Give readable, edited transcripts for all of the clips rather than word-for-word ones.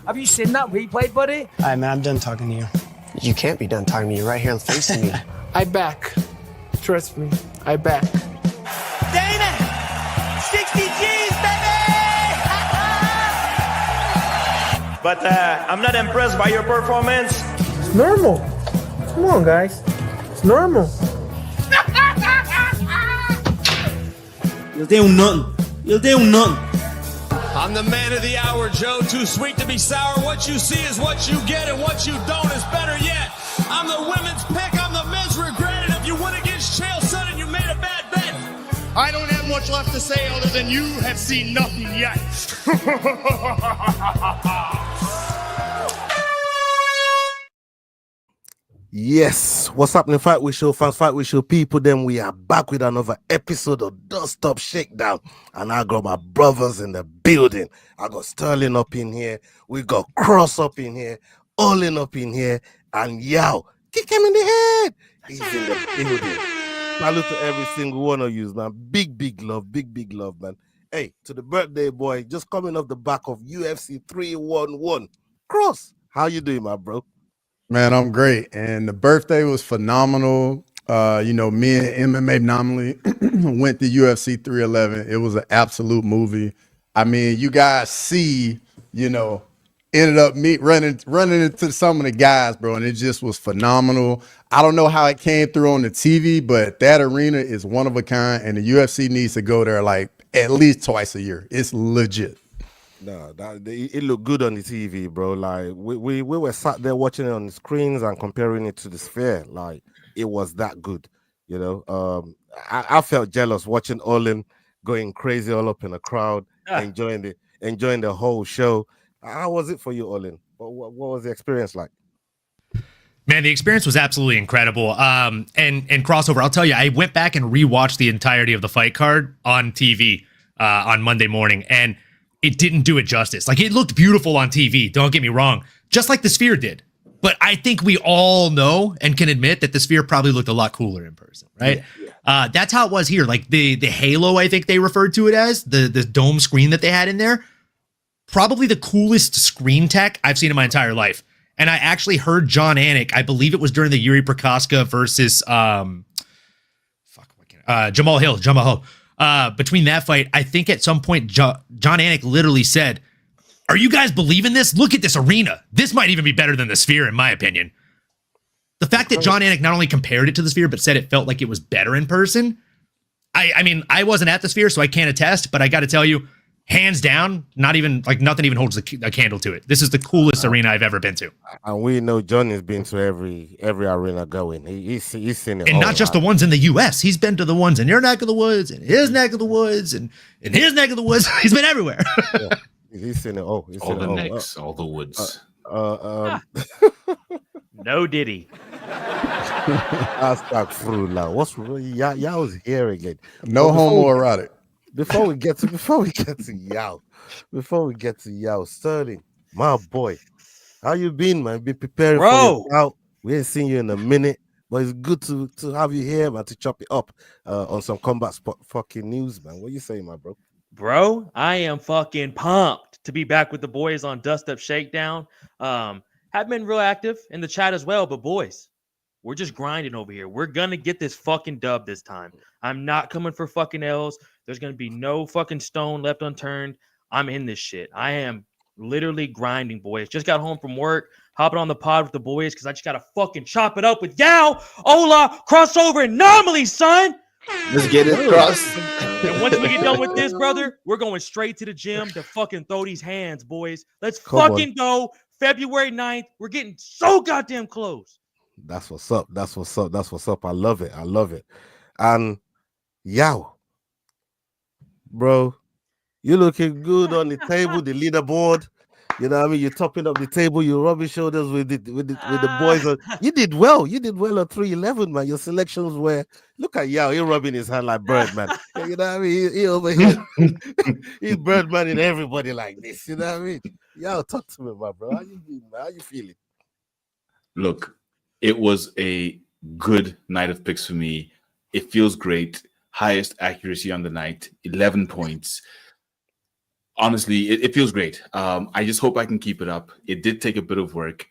Have you seen that replay, buddy? All right, man, I'm done talking to you. You can't be done talking to me right here facing me. I back. Trust me, I back. Dana! 60 G's, baby! But I'm not impressed by your performance. It's normal. Come on, guys. It's normal. You'll do nothing. You'll do nothing. I'm the man of the hour, Joe. Too sweet to be sour. What you see is what you get, and what you don't is better yet. I'm the women's pick. I'm the men's regret. And if you win against Chael Sonnen, you made a bad bet. I don't have much left to say other than you have seen nothing yet. Yes, what's happening, Fight Week Show fans, Fight Week Show people? Then we are back with another episode of Don't Stop Shakedown, and I got my brothers in the building. I got Sterling up in here, we got Cross up in here, Olin up in here, and Yao, kick him in the head. He's in the building. Salute to every single one of you, man. Big love, big love, man. Hey, to the birthday boy, just coming off the back of UFC 311. Cross, how you doing, my bro? Man, I'm great. And the birthday was phenomenal. Me and MMA Anomaly went to UFC 311. It was an absolute movie. I mean, you guys see, ended up running into some of the guys, bro, and it just was phenomenal. I don't know how it came through on the TV, but that arena is one of a kind, and the UFC needs to go there like at least twice a year. It's legit. No, it looked good on the TV, bro. Like we were sat there watching it on the screens and comparing it to the Sphere. Like it was that good, I felt jealous watching Olin going crazy all up in the crowd, enjoying the whole show. How was it for you, Olin? What was the experience like? Man, the experience was absolutely incredible. And Crossover, I'll tell you, I went back and rewatched the entirety of the fight card on TV on Monday morning, and it didn't do it justice. Like, it looked beautiful on TV, don't get me wrong, just like the Sphere did. But I think we all know and can admit that the Sphere probably looked a lot cooler in person, right? Yeah. That's how it was here. Like the Halo, I think they referred to it as, the dome screen that they had in there, probably the coolest screen tech I've seen in my entire life. And I actually heard John Anik, I believe it was during the Yuri Prokaska versus Jamal Hill. Between that fight, I think at some point John Anik literally said, "Are you guys believing this? Look at this arena. This might even be better than the Sphere, in my opinion." The fact that John Anik not only compared it to the Sphere, but said it felt like it was better in person. I mean, I wasn't at the Sphere, so I can't attest, but I got to tell you, hands down, nothing even holds a candle to it. This is the coolest arena I've ever been to. And we know John has been to every arena going. He's seen it. And not just the ones in the U.S. He's been to the ones in your neck of the woods, and his neck of the woods, and in his neck of the woods. He's been everywhere. Yeah. He's seen it all. All the necks, all the woods. No Diddy. Astaghfirullah. What's really y'all was hearing it. No homoerotic. Before we get to Yao, Sterling, my boy, how you been, man? Been preparing for your we ain't seen you in a minute, but it's good to have you here, man, to chop it up on some combat spot fucking news, man. What you saying, my bro? Bro, I am fucking pumped to be back with the boys on Dust Up Shakedown. Have been real active in the chat as well, but boys, we're just grinding over here. We're gonna get this fucking dub this time. I'm not coming for fucking L's. There's going to be no fucking stone left unturned. I'm in this shit. I am literally grinding, boys. Just got home from work, hopping on the pod with the boys because I just got to fucking chop it up with Yao, Ola, Crossover, and Anomaly, son. Let's get it, Cross. And once we get done with this, brother, we're going straight to the gym to fucking throw these hands, boys. Let's fucking go. February 9th. We're getting so goddamn close. That's what's up. I love it. And Yao, bro, you're looking good on the table, the leaderboard. You know what I mean? You're topping up the table. You're rubbing shoulders with the boys. You did well. You did well on 311, man. Your selections were. Look at Yao. He's rubbing his hand like Birdman. You know what I mean? He over here. He's Birdman in everybody like this. You know what I mean? Yao, talk to me, my bro. How you doing, man? How you feeling? Look, it was a good night of picks for me. It feels great. Highest accuracy on the night, 11 points. Honestly, it feels great. I just hope I can keep it up. It did take a bit of work,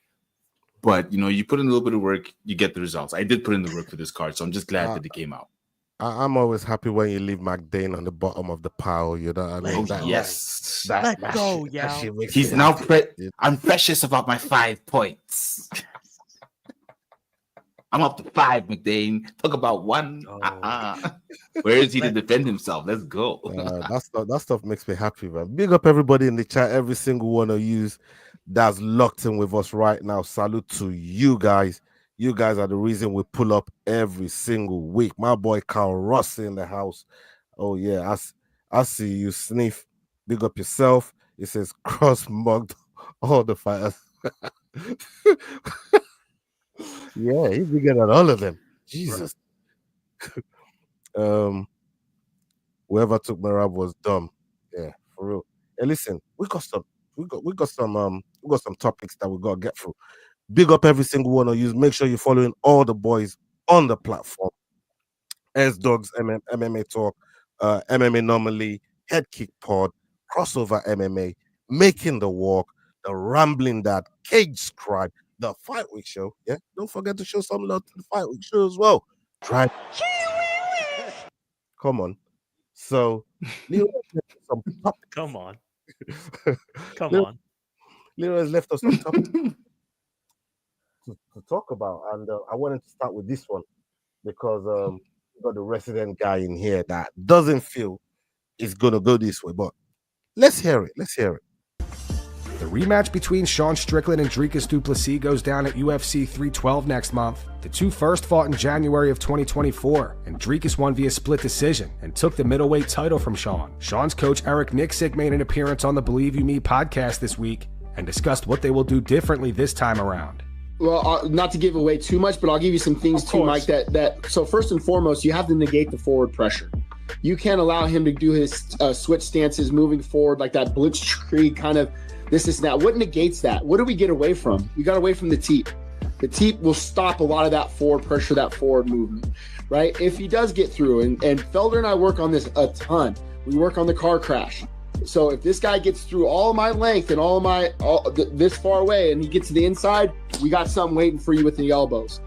but you put in a little bit of work, you get the results. I did put in the work for this card, so I'm just glad that it came out. I'm always happy when you leave McDane on the bottom of the pile. You know what I mean? Yes. Let's go, yeah. He's now I'm precious about my 5 points. I'm up to 5, McDane. Talk about 1. Where is he to defend himself? Let's go. That stuff makes me happy, man. Big up everybody in the chat, every single one of you that's locked in with us right now. Salute to you guys. You guys are the reason we pull up every single week. My boy Carl Ross in the house. Oh yeah, I see you, Sniff. Big up yourself. It says cross mugged all the fighters. Yeah, he's bigger than all of them. Jesus. Whoever took Merab was dumb. Yeah, for real. Hey, listen, we got some topics that we gotta get through. Big up every single one of you. Make sure you're following all the boys on the platform. S Dogs, MMA Talk, MMA Normally, Head Kick Pod, Crossover MMA, Making the Walk, The Rambling Dad, Cage Scribe, The Fight Week Show. Yeah, don't forget to show some love to the Fight Week Show as well. Drive. Come on. So, Come on. Leo has left us some topics to talk about, and I wanted to start with this one because we got the resident guy in here that doesn't feel it's gonna go this way, but let's hear it. The rematch between Sean Strickland and Dricus du Plessis goes down at UFC 312 next month. The two first fought in January of 2024, and Dricus won via split decision and took the middleweight title from Sean. Sean's coach Eric Nixick made an appearance on the Believe You Me podcast this week and discussed what they will do differently this time around. Well, not to give away too much, but I'll give you some things too, Mike, so first and foremost, you have to negate the forward pressure. You can't allow him to do his switch stances moving forward like that blitzkrieg kind of this is that. What negates that? What do we get away from? We got away from the teep. The teep will stop a lot of that forward pressure, that forward movement, right? If he does get through, and Felder and I work on this a ton. We work on the car crash. So if this guy gets through all my length and this far away and he gets to the inside, we got something waiting for you with the elbows.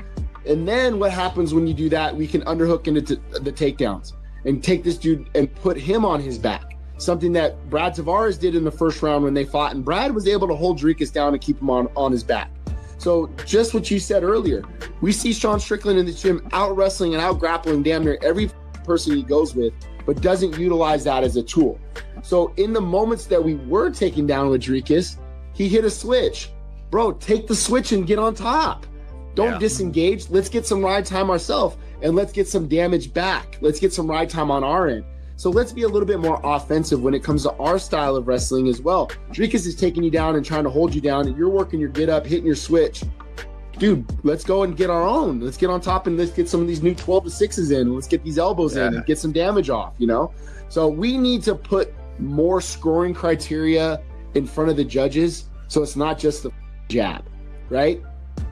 And then what happens when you do that? We can underhook into the takedowns and take this dude and put him on his back. Something that Brad Tavares did in the first round when they fought, and Brad was able to hold Dricus down and keep him on his back. So just what you said earlier, we see Sean Strickland in the gym out wrestling and out grappling damn near every person he goes with, but doesn't utilize that as a tool. So in the moments that we were taken down with Dricus, he hit a switch. Bro, take the switch and get on top. Don't disengage. Let's get some ride time ourselves, and let's get some damage back. Let's get some ride time on our end. So let's be a little bit more offensive when it comes to our style of wrestling as well. Dricus is taking you down and trying to hold you down, and you're working your get up, hitting your switch. Dude, let's go and get our own. Let's get on top and let's get some of these new 12 to 6s in. Let's get these elbows in and get some damage off, So we need to put more scoring criteria in front of the judges, so it's not just the jab, right?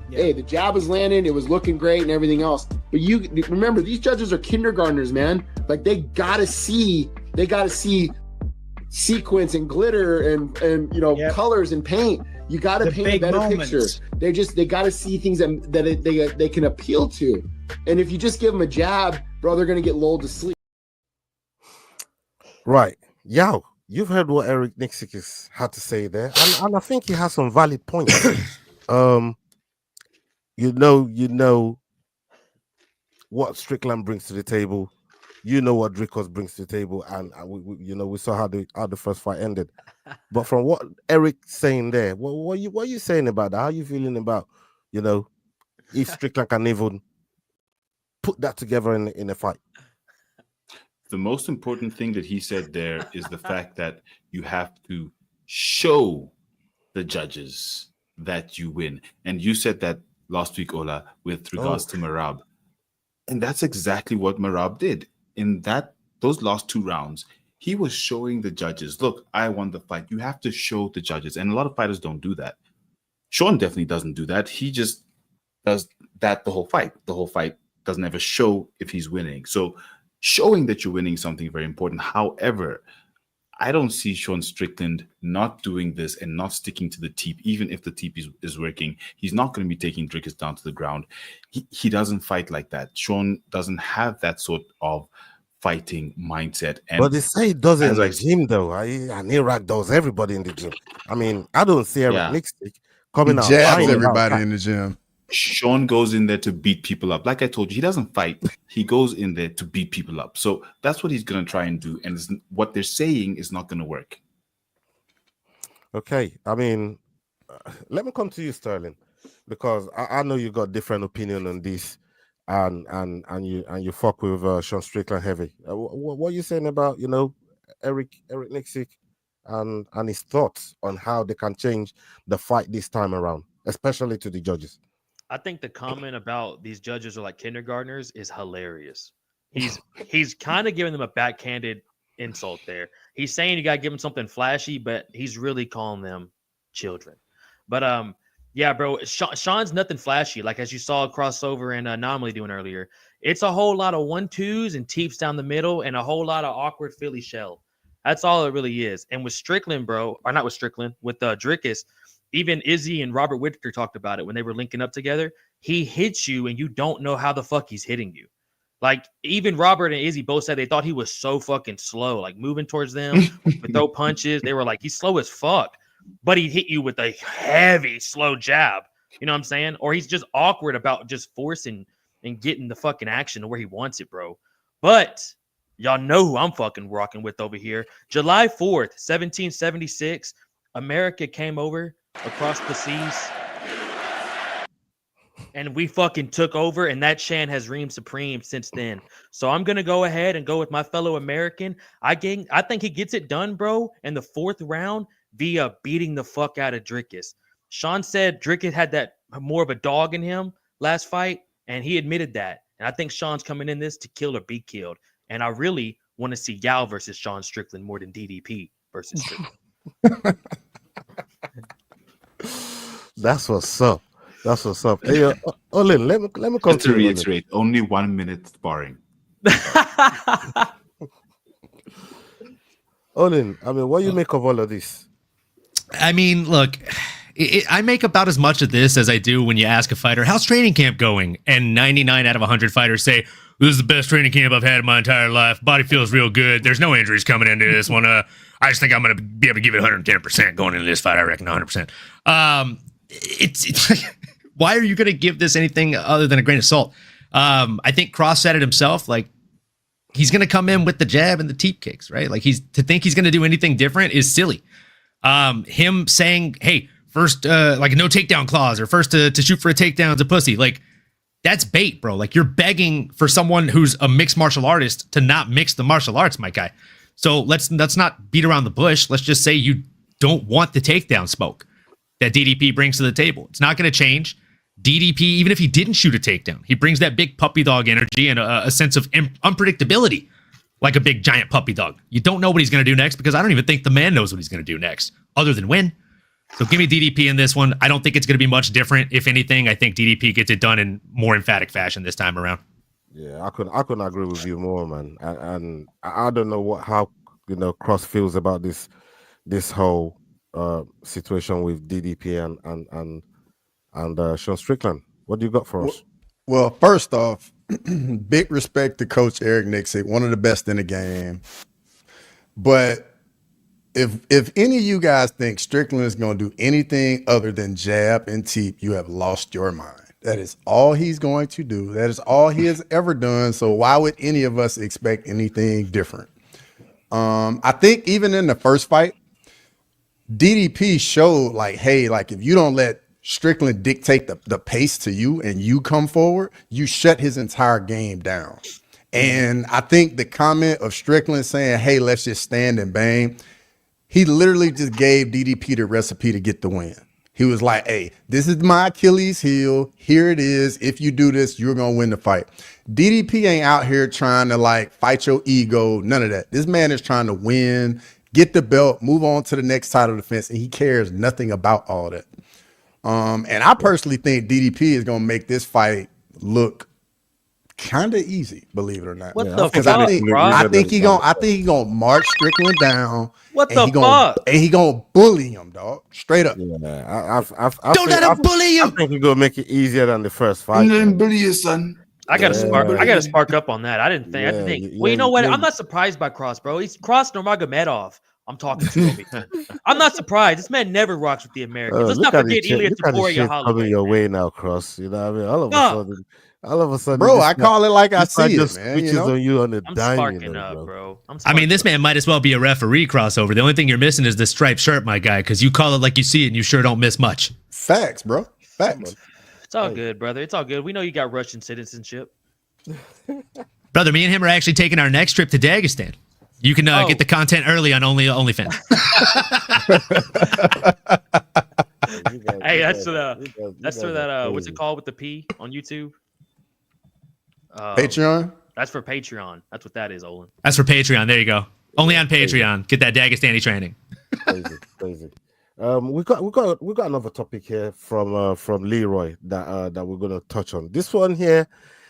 Yeah. Hey, the jab was landing, it was looking great and everything else. But you remember, these judges are kindergartners, man. Like they gotta see sequence and glitter and colors and paint. You gotta paint a better picture. They gotta see things that they can appeal to. And if you just give them a jab, bro, they're gonna get lulled to sleep. Right. Yao, you've heard what Eric Nixick had to say there, and I think he has some valid points. You know what Strickland brings to the table. You know what Dricus brings to the table, and we saw how the first fight ended. But from what Eric's saying there, what are you saying about that? How are you feeling about if Strickland can even put that together in a fight? The most important thing that he said there is the fact that you have to show the judges that you win. And you said that last week, Ola, with regards to Merab. And that's exactly what Merab did. In those last 2 rounds, he was showing the judges, look, I won the fight. You have to show the judges. And a lot of fighters don't do that. Sean definitely doesn't do that. He just does that the whole fight. The whole fight doesn't ever show if he's winning. So showing that you're winning is something very important. However, I don't see Sean Strickland not doing this and not sticking to the teep, even if the teep is working. He's not going to be taking Dricus down to the ground. He doesn't fight like that. Sean doesn't have that sort of fighting mindset. And but they say he does it in as the gym, though. And Iraq does everybody in the gym. I mean, I don't see Eric Nickstick coming out. Jabs everybody in the gym. Sean goes in there to beat people up. Like I told you, he doesn't fight. He goes in there to beat people up. So that's what he's going to try and do. And what they're saying is not going to work. Okay. I mean, let me come to you, Sterling, because I know you got different opinion on this, and you fuck with Sean Strickland heavy. What are you saying about, Eric Nixick and his thoughts on how they can change the fight this time around, especially to the judges? I think the comment about these judges are like kindergartners is hilarious. He's kind of giving them a backhanded insult there. He's saying you got to give them something flashy, but he's really calling them children. But yeah, bro, Sean's nothing flashy. Like as you saw Crossover and Anomaly doing earlier, it's a whole lot of 1-2s and teeps down the middle and a whole lot of awkward Philly shell. That's all it really is. And with Strickland, bro, or not with Strickland, with Dricus, even Izzy and Robert Whittaker talked about it when they were linking up together. He hits you and you don't know how the fuck he's hitting you. Like even Robert and Izzy both said they thought he was so fucking slow, like moving towards them with throw punches. They were like, he's slow as fuck, but he hit you with a heavy, slow jab. You know what I'm saying? Or he's just awkward about just forcing and getting the fucking action to where he wants it, bro. But y'all know who I'm fucking rocking with over here. July 4th, 1776, America came over across the seas, and we fucking took over, and that Shan has reigned supreme since then. So I'm gonna go ahead and go with my fellow American. I think he gets it done, bro, in the 4th round via beating the fuck out of Dricus. Sean said Dricus had that more of a dog in him last fight, and he admitted that. And I think Sean's coming in this to kill or be killed. And I really want to see Yao versus Sean Strickland more than DDP versus Strickland. That's what's up. That's what's up. Hey, Olin, let me come Just to reiterate, only 1 minute sparring. Olin, I mean, what do you make of all of this? I mean, look, I make about as much of this as I do when you ask a fighter, how's training camp going? And 99 out of 100 fighters say, this is the best training camp I've had in my entire life. Body feels real good. There's no injuries coming into this one. I just think I'm going to be able to give it 110% going into this fight. I reckon 100%. It's like, why are you going to give this anything other than a grain of salt? I think Cross said it himself. Like, he's going to come in with the jab and the teep kicks, right? Like, to think he's going to do anything different is silly. Him saying, hey, first, like a no takedown clause, or first to shoot for a takedown is a pussy. Like, that's bait, bro. Like, you're begging for someone who's a mixed martial artist to not mix the martial arts, my guy. So let's not beat around the bush. Let's just say you don't want the takedown smoke that DDP brings to the table. It's not going to change. DDP, even if he didn't shoot a takedown, he brings that big puppy dog energy and a sense of unpredictability, like a big giant puppy dog. You don't know what he's going to do next, because I don't even think the man knows what he's going to do next, other than win. So give me DDP in this one. I don't think it's going to be much different. If anything, I think DDP gets it done in more emphatic fashion this time around. Yeah, I couldn't agree with you more, man. And I don't know how Cross feels about this whole situation with DDP and Sean Strickland. What do you got for us? Well, first off, big respect to Coach Eric Nixick, one of the best in the game. But if any of you guys think Strickland is going to do anything other than jab and teep, you have lost your mind. That is all he's going to do. That is all he has ever done. So why would any of us expect anything different? I think even in the first fight, DDP showed like, hey, like if you don't let Strickland dictate the pace to you and you come forward, you shut his entire game down. And I think the comment of Strickland saying, hey, let's just stand and bang, he literally just gave DDP the recipe to get the win. He was like, hey, this is my Achilles heel. Here it is. If you do this, you're going to win the fight. DDP ain't out here trying to like fight your ego. None of that. This man is trying to win, get the belt, move on to the next title defense, and he cares nothing about all that. And I personally think DDP is going to make this fight look kind of easy, believe it or not. What the Because fuck, I think he gonna march Strickland down. What and the he gonna, fuck? And he gonna bully him, dog. Straight up. Yeah, Don't let him bully I him. think he's gonna make it easier than the first fight. bully you, son. I gotta spark up on that. I didn't think. Well, you know what? I'm not surprised by Cross, bro. He's Cross Nurmagomedov. I'm talking to me. I'm not surprised. This man never rocks with the Americans. Let's not forget Ilya Topuria Holloway. Coming your way now, Cross. You know what I mean? All of a sudden, bro, I call it like I see it, man. Switches on you on the I'm dime, sparking up, bro. I mean, this man might as well be a referee crossover. The only thing you're missing is the striped shirt, my guy, because you call it like you see it and you sure don't miss much. Facts, bro. Facts. It's all good, brother. It's all good. We know you got Russian citizenship. Brother, me and him are actually taking our next trip to Dagestan. You can get the content early on OnlyFans. Hey, that's for that. What's it called with the P on YouTube? Patreon. That's for Patreon. That's what that is, Olin. That's for Patreon. There you go. Only on Patreon. Get that Dagestani training. Crazy. We got another topic here from Leroy that we're gonna touch on. This one here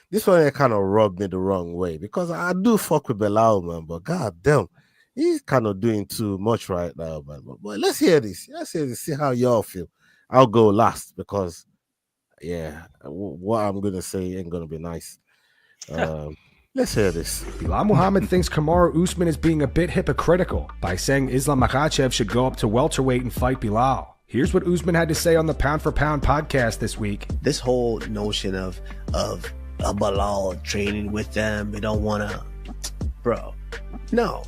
kind of rubbed me the wrong way because I do fuck with Belal, man, but god damn, he's kind of doing too much right now, man. But let's hear this. See how y'all feel. I'll go last because what I'm gonna say ain't gonna be nice. Let's hear this. Bilal Muhammad thinks Kamaru Usman is being a bit hypocritical by saying Islam Makhachev should go up to welterweight and fight Bilal. Here's what Usman had to say on the Pound for Pound podcast this week. This whole notion of Bilal training with them, they don't want to, bro. No,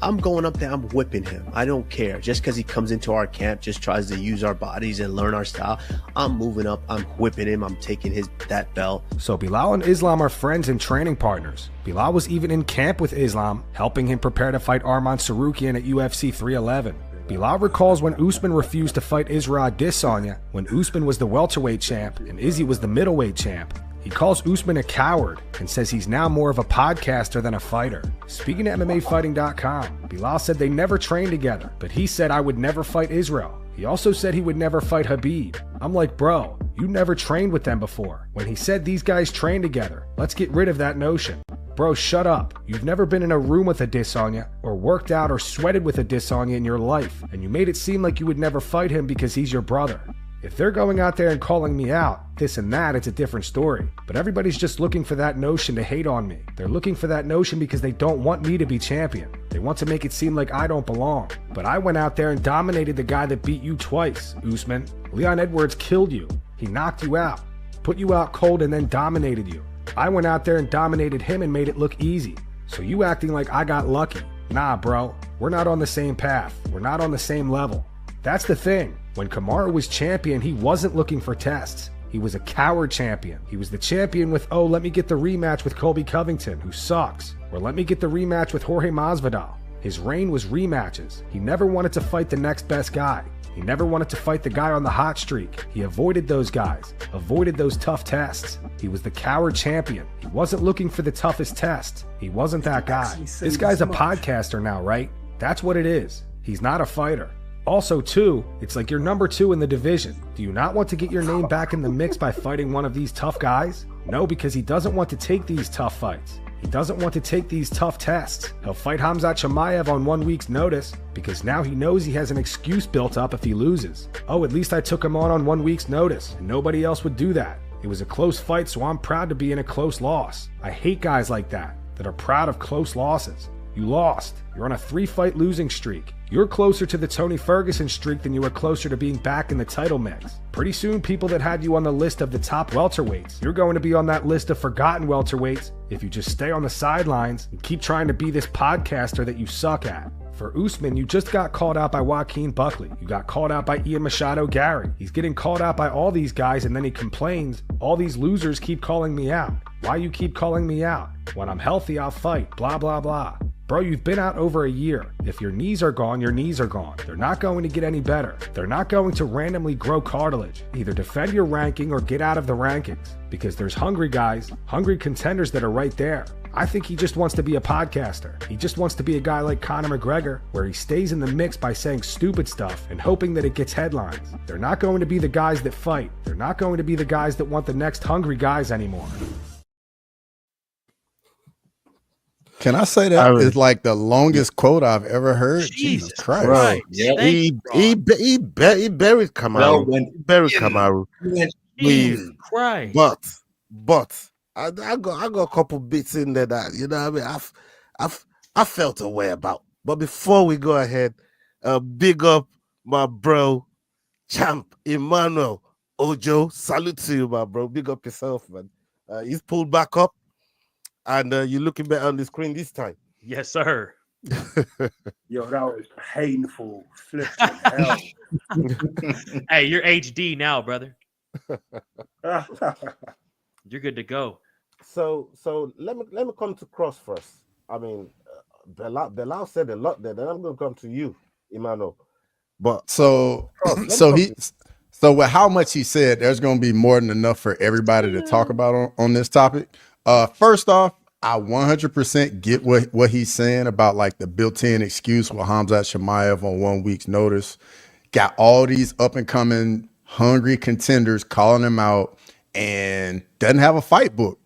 I'm going up there, I'm whipping him. I don't care. Just because he comes into our camp, just tries to use our bodies and learn our style, I'm moving up, I'm whipping him, I'm taking that belt. So Bilal and Islam are friends and training partners. Bilal was even in camp with Islam, helping him prepare to fight Arman Sarukian at UFC 311. Bilal recalls when Usman refused to fight Israel Adesanya, when Usman was the welterweight champ and Izzy was the middleweight champ. He calls Usman a coward and says he's now more of a podcaster than a fighter. Speaking to MMAfighting.com, Bilal said they never trained together, but he said, I would never fight Israel. He also said he would never fight Habib. I'm like, bro, you never trained with them before. When he said these guys train together, let's get rid of that notion. Bro, shut up. You've never been in a room with Adesanya or worked out or sweated with Adesanya in your life, and you made it seem like you would never fight him because he's your brother. If they're going out there and calling me out, this and that, it's a different story. But everybody's just looking for that notion to hate on me. They're looking for that notion because they don't want me to be champion. They want to make it seem like I don't belong. But I went out there and dominated the guy that beat you twice, Usman. Leon Edwards killed you. He knocked you out, put you out cold, and then dominated you. I went out there and dominated him and made it look easy. So you acting like I got lucky. Nah, bro. We're not on the same path. We're not on the same level. That's the thing. When Kamaru was champion, he wasn't looking for tests. He was a coward champion. He was the champion with, oh, let me get the rematch with Colby Covington, who sucks. Or let me get the rematch with Jorge Masvidal. His reign was rematches. He never wanted to fight the next best guy. He never wanted to fight the guy on the hot streak. He avoided those guys, avoided those tough tests. He was the coward champion. He wasn't looking for the toughest test. He wasn't that guy. This guy's a podcaster now, right? That's what it is. He's not a fighter. Also, too, it's like you're number 2 in the division. Do you not want to get your name back in the mix by fighting one of these tough guys? No, because he doesn't want to take these tough fights. He doesn't want to take these tough tests. He'll fight Khamzat Chimaev on 1 week's notice because now he knows he has an excuse built up if he loses. Oh, at least I took him on 1 week's notice, and nobody else would do that. It was a close fight, so I'm proud to be in a close loss. I hate guys like that are proud of close losses. You lost. You're on a 3-fight losing streak. You're closer to the Tony Ferguson streak than you are closer to being back in the title mix. Pretty soon, people that had you on the list of the top welterweights, you're going to be on that list of forgotten welterweights if you just stay on the sidelines and keep trying to be this podcaster that you suck at. For Usman, you just got called out by Joaquin Buckley. You got called out by Ian Machado Gary. He's getting called out by all these guys, and then he complains, all these losers keep calling me out. Why you keep calling me out? When I'm healthy, I'll fight, blah, blah, blah. Bro, you've been out over a year. If your knees are gone, your knees are gone. They're not going to get any better. They're not going to randomly grow cartilage. Either defend your ranking or get out of the rankings. Because there's hungry guys, hungry contenders that are right there. I think he just wants to be a podcaster. He just wants to be a guy like Conor McGregor, where he stays in the mix by saying stupid stuff and hoping that it gets headlines. They're not going to be the guys that fight. They're not going to be the guys that want the next hungry guys anymore. Can I say that is like the longest quote I've ever heard? Jesus Christ. Bro, he buried Kamaru. He buried Kamaru. But I got a couple bits in there that, you know what I mean, I felt a way about. But before we go ahead, big up my bro, champ Emmanuel Ojo. Salute to you, my bro. Big up yourself, man. He's pulled back up, and you're looking better on the screen this time. Yes, sir. Yo, that was painful. Flipping hell. Hey, you're HD now, brother. You're good to go. So let me come to Cross first. I mean, Belal said a lot there. Then I'm going to come to you, Emmanuel. But so with how much he said, there's going to be more than enough for everybody to talk about on this topic. First off, I 100% get what he's saying about like the built-in excuse with Khamzat Chimaev on 1 week's notice. Got all these up-and-coming hungry contenders calling him out and doesn't have a fight book.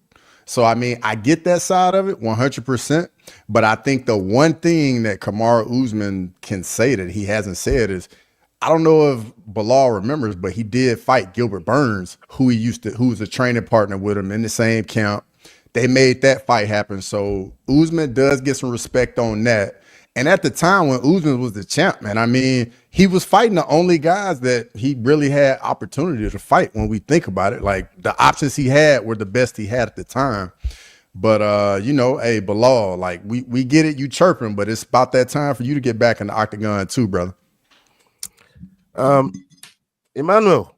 So, I mean, I get that side of it 100%. But I think the one thing that Kamaru Usman can say that he hasn't said is, I don't know if Bilal remembers, but he did fight Gilbert Burns, who was a training partner with him in the same camp. They made that fight happen. So Usman does get some respect on that. And at the time when Usman was the champ, man, I mean, he was fighting the only guys that he really had opportunity to fight when we think about it. Like, the options he had were the best he had at the time. But, you know, hey, Bilal, like, we get it, you chirping, but it's about that time for you to get back in the octagon too, brother. Emmanuel,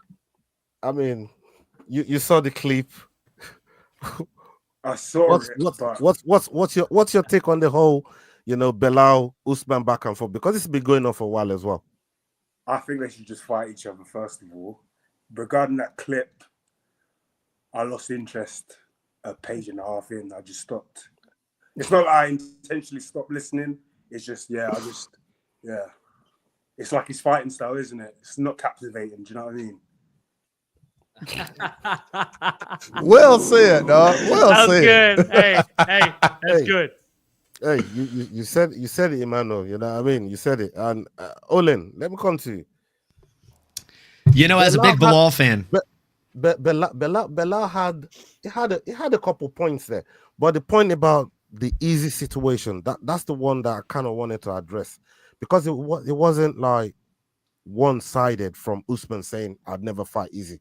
I mean, you saw the clip. I saw it. What's your take on the whole, you know, Belal Usman back and forth? Because it's been going on for a while as well. I think they should just fight each other, first of all. Regarding that clip, I lost interest a page and a half in. I just stopped. It's not that I intentionally stopped listening. It's just, It's like his fighting style, isn't it? It's not captivating. Do you know what I mean? Well said, dog. Well said. Good. Hey, that's good. Hey, you said it, Emmanuel. You know what I mean? You said it. And Olin, let me come to you. You know, as a big Bilal fan, Belal had a couple points there, but the point about the easy situation, that's the one that I kind of wanted to address, because it wasn't like one-sided from Usman saying I'd never fight Izzy.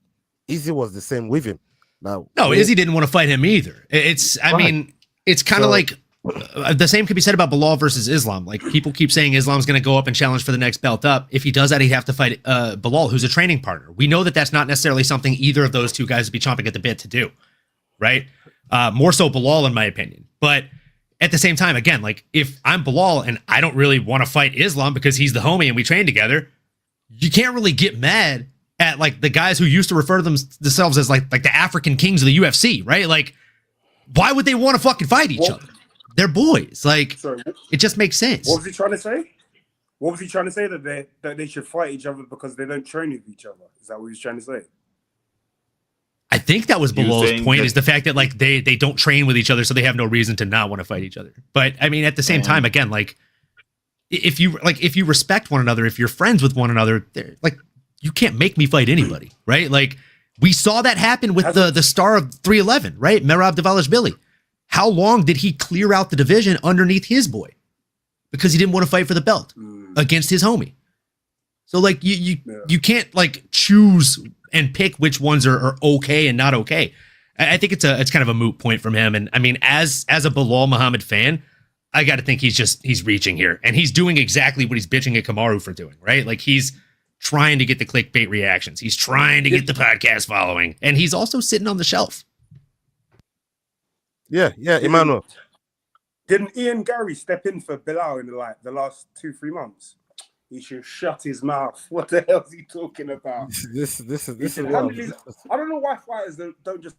Izzy was the same with him. Now, Izzy didn't want to fight him either. I mean, it's kind of like the same could be said about Bilal versus Islam. Like, people keep saying Islam's going to go up and challenge for the next belt up. If he does that, he'd have to fight Bilal, who's a training partner. We know that that's not necessarily something either of those two guys would be chomping at the bit to do, right? More so Bilal, in my opinion. But at the same time, again, like, if I'm Bilal and I don't really want to fight Islam because he's the homie and we train together, you can't really get mad at like the guys who used to refer to themselves as like the African kings of the UFC, right? Like, why would they want to fucking fight each other? They're boys. Like, it just makes sense. What was he trying to say? What was he trying to say? That they should fight each other because they don't train with each other? Is that what he was trying to say? I think that was Bilal's point, is the fact that like they don't train with each other, so they have no reason to not want to fight each other. But I mean, at the same time, again, like if you respect one another, if you're friends with one another, like, you can't make me fight anybody, right? Like, we saw that happen with the star of 311, right? Merab Dvalishvili. How long did he clear out the division underneath his boy? Because he didn't want to fight for the belt against his homie. So like you can't like choose and pick which ones are okay and not okay. I think it's kind of a moot point from him. And I mean, as a Bilal Muhammad fan, I got to think he's reaching here, and he's doing exactly what he's bitching at Kamaru for doing, right? Like, he's trying to get the clickbait reactions. He's trying to get the podcast following, and he's also sitting on the shelf. Yeah, Emmanuel. Didn't Ian Gary step in for Bilal in the last 2-3 months? He should shut his mouth. What the hell is he talking about? This is I don't know why fighters don't just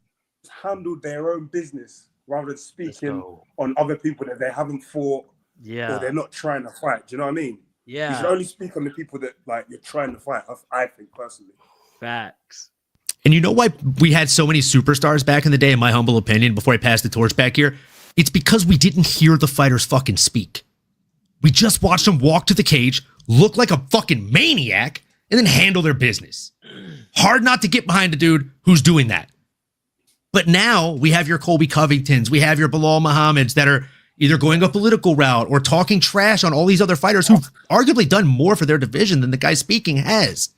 handle their own business rather than speaking on other people that they haven't fought or they're not trying to fight. Do you know what I mean? Yeah. You should only speak on the people that like you're trying to fight, I think, personally. Facts. And you know why we had so many superstars back in the day, in my humble opinion, before I pass the torch back here? It's because we didn't hear the fighters fucking speak. We just watched them walk to the cage, look like a fucking maniac, and then handle their business. Hard not to get behind a dude who's doing that. But now we have your Colby Covingtons, we have your Bilal Muhammads that are either going a political route or talking trash on all these other fighters who've arguably done more for their division than the guy speaking has.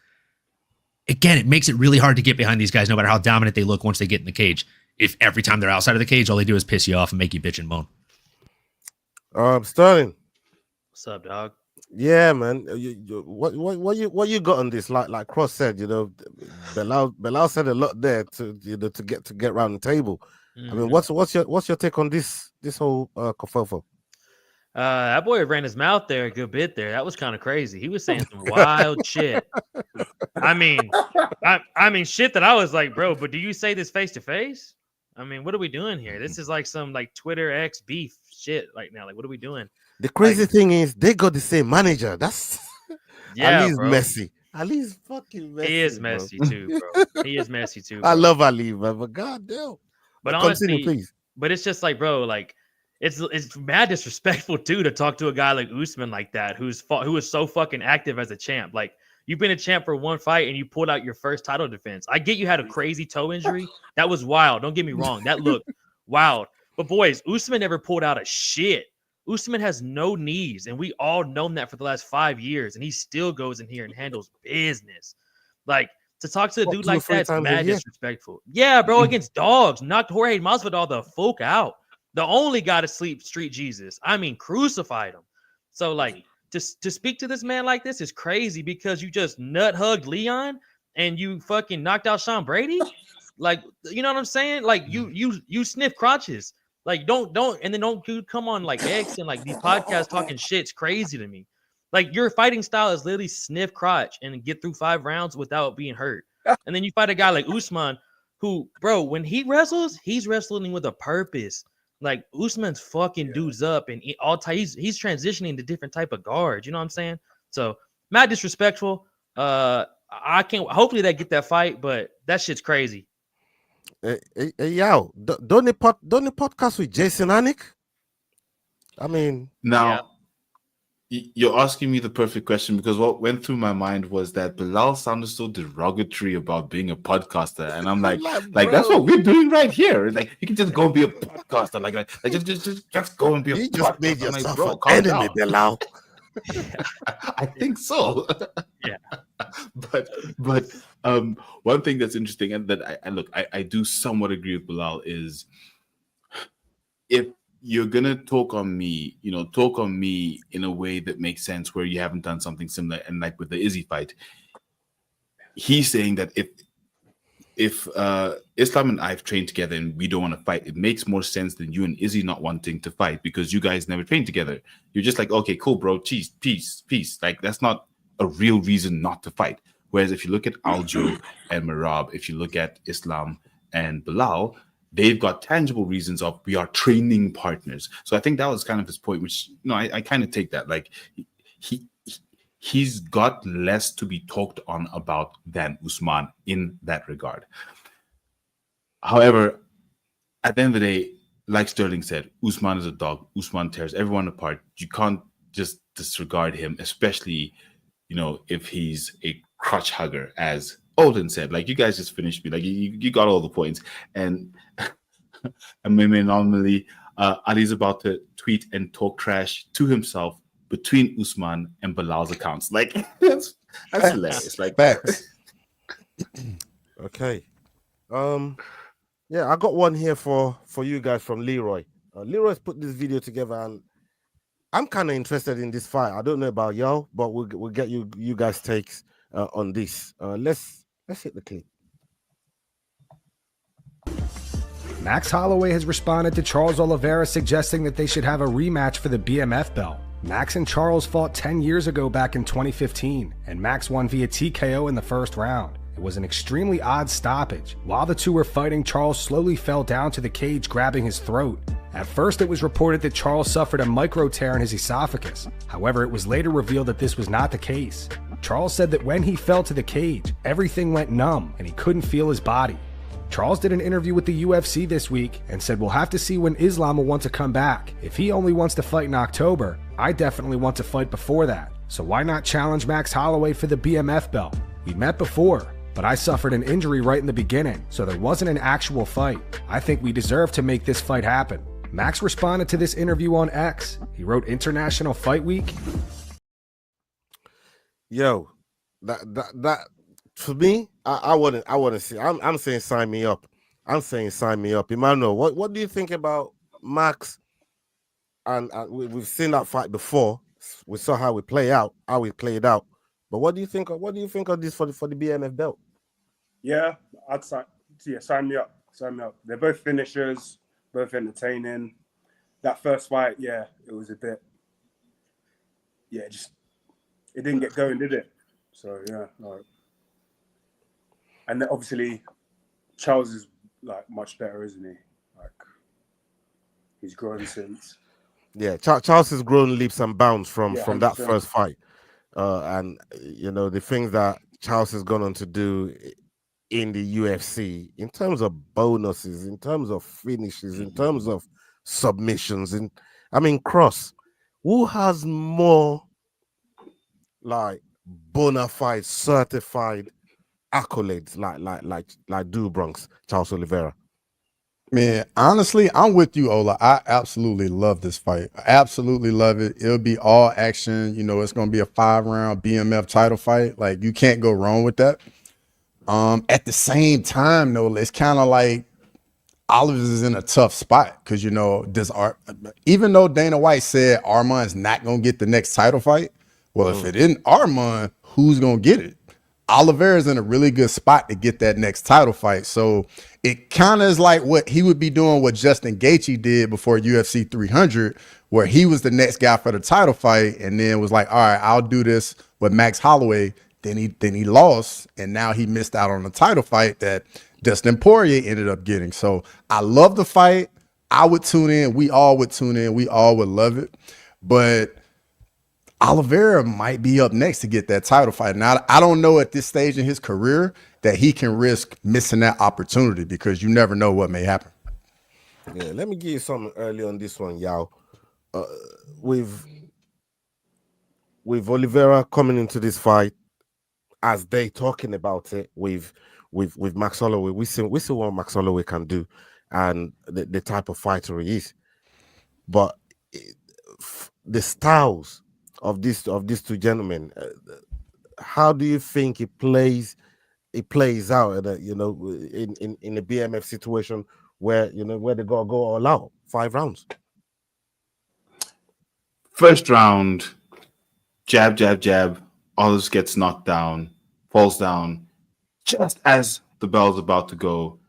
Again, it makes it really hard to get behind these guys no matter how dominant they look once they get in the cage. If every time they're outside of the cage, all they do is piss you off and make you bitch and moan. Sterling. What's up, dog? Yeah, man. What you got on this? Like Cross said, Bilal said a lot there to get around the table. Mm-hmm. I mean, what's your take on this whole kerfuffle? That boy ran his mouth there a good bit there. That was kind of crazy. He was saying some wild shit. I mean, shit that I was like, bro, but do you say this face to face? I mean, what are we doing here? This is like some like Twitter X beef shit right now. Like, what are we doing? The crazy thing is they got the same manager. That's Ali's bro. messy. Ali's fucking messy. He is messy too, bro. He is messy too. Bro. I love Ali, man, but goddamn. But continue, honestly, please. But it's just like, bro, like it's mad disrespectful too to talk to a guy like Usman like that, who is so fucking active as a champ. Like, you've been a champ for one fight and you pulled out your first title defense. I get you had a crazy toe injury. That was wild. Don't get me wrong. That looked wild. But boys, Usman never pulled out a shit. Usman has no knees, and we all known that for the last 5 years, and he still goes in here and handles business. Like, to talk to a dude like that's mad disrespectful. Yeah, bro, against dogs. Knocked Jorge Masvidal the fuck out. The only guy to sleep street Jesus. I mean, crucified him. So, like, to speak to this man like this is crazy because you just nut hugged Leon and you fucking knocked out Sean Brady. Like, you know what I'm saying? Like, you sniff crotches. Like, don't come on like X and like these podcasts talking shit's crazy to me. Like, your fighting style is literally sniff crotch and get through 5 rounds without being hurt. And then you fight a guy like Usman, who, bro, when he wrestles, he's wrestling with a purpose. Like, Usman's fucking dudes up, and he's transitioning to different type of guards. You know what I'm saying? So, mad disrespectful. I can't. Hopefully they get that fight, but that shit's crazy. Hey, yo, don't the podcast with Jason Anik? I mean, now you're asking me the perfect question, because what went through my mind was that Bilal sounded so derogatory about being a podcaster, and I'm like that's what we're doing right here. Like, you can just go and be a podcaster, like just go and be a podcaster. Just made yourself an enemy, Bilal. I think so. Yeah. But one thing that's interesting, and that I do somewhat agree with Bilal, is if you're gonna talk on me in a way that makes sense, where you haven't done something similar, and like with the Izzy fight, he's saying that if Islam and I've trained together and we don't want to fight, it makes more sense than you and Izzy not wanting to fight because you guys never trained together. You're just like, okay, cool, bro, peace. Like, that's not a real reason not to fight. Whereas if you look at Aljo and Merab, if you look at Islam and Bilal, they've got tangible reasons of we are training partners. So I think that was kind of his point, which, I kind of take that. Like, he's got less to be talked on about than Usman in that regard. However, at the end of the day, like Sterling said, Usman is a dog. Usman tears everyone apart. You can't just disregard him, especially, if he's a crotch hugger, as Olden said. Like, you guys just finished me. Like, you got all the points. And normally, Ali's about to tweet and talk trash to himself between Usman and Bilal's accounts. Like, that's hilarious. Like, facts. Okay. Yeah, I got one here for you guys from Leroy. Leroy's put this video together, and I'm kind of interested in this fight. I don't know about y'all, but we'll get you guys' takes on this. Let's hit the clip. Max Holloway has responded to Charles Oliveira suggesting that they should have a rematch for the BMF belt. Max and Charles fought 10 years ago back in 2015, and Max won via TKO in the first round. It was an extremely odd stoppage. While the two were fighting, Charles slowly fell down to the cage, grabbing his throat. At first, it was reported that Charles suffered a micro tear in his esophagus. However, it was later revealed that this was not the case. Charles said that when he fell to the cage, everything went numb and he couldn't feel his body. Charles did an interview with the UFC this week and said we'll have to see when Islam will want to come back. If he only wants to fight in October, I definitely want to fight before that. So why not challenge Max Holloway for the BMF belt? We met before, but I suffered an injury right in the beginning, so there wasn't an actual fight. I think we deserve to make this fight happen. Max responded to this interview on X. He wrote International Fight Week. Yo, that for me, I want to see. I'm saying sign me up. I'm saying sign me up. Emmanuel, what do you think about Max? And we've seen that fight before. We saw how we played out. But what do you think? What do you think of this for the BMF belt? Yeah, I'd sign. Yeah, sign me up. Sign me up. They're both finishers, both entertaining. That first fight, yeah, it was a bit. Yeah, just it didn't get going, did it? So yeah, no. And then obviously, Charles is like much better, isn't he? Like he's grown since. Yeah, Charles has grown leaps and bounds from that 100%. first fight, and you know the things that Charles has gone on to do in the UFC in terms of bonuses, in terms of finishes, in terms of submissions. And I mean, Cross, who has more like bona fide, certified accolades like Do Bronx, Charles Oliveira? Man, honestly, I'm with you, Ola. I absolutely love this fight. I absolutely love it. It'll be all action. You know, it's going to be a 5-round BMF title fight. Like, you can't go wrong with that. At the same time, though, it's kind of like Oliver is in a tough spot because, you know, even though Dana White said Arman's not going to get the next title fight, well, if it isn't Arman, who's going to get it? Oliveira's in a really good spot to get that next title fight. So it kind of is like what he would be doing, what Justin Gaethje did before UFC 300, where he was the next guy for the title fight and then was like, all right, I'll do this with Max Holloway. Then he lost, and now he missed out on the title fight that Dustin Poirier ended up getting. So I love the fight. I would tune in. We all would tune in. We all would love it. But Oliveira might be up next to get that title fight. Now, I don't know at this stage in his career that he can risk missing that opportunity because you never know what may happen. Yeah, let me give you something early on this one, y'all. With Oliveira coming into this fight, as they talking about it with Max Holloway, we see what Max Holloway can do and the type of fighter he is. But the styles of these two gentlemen, how do you think it plays out in a BMF situation where they gotta go all out 5 rounds? First round, jab, jab, jab. Olives gets knocked down, falls down. Just as the bell's about to go,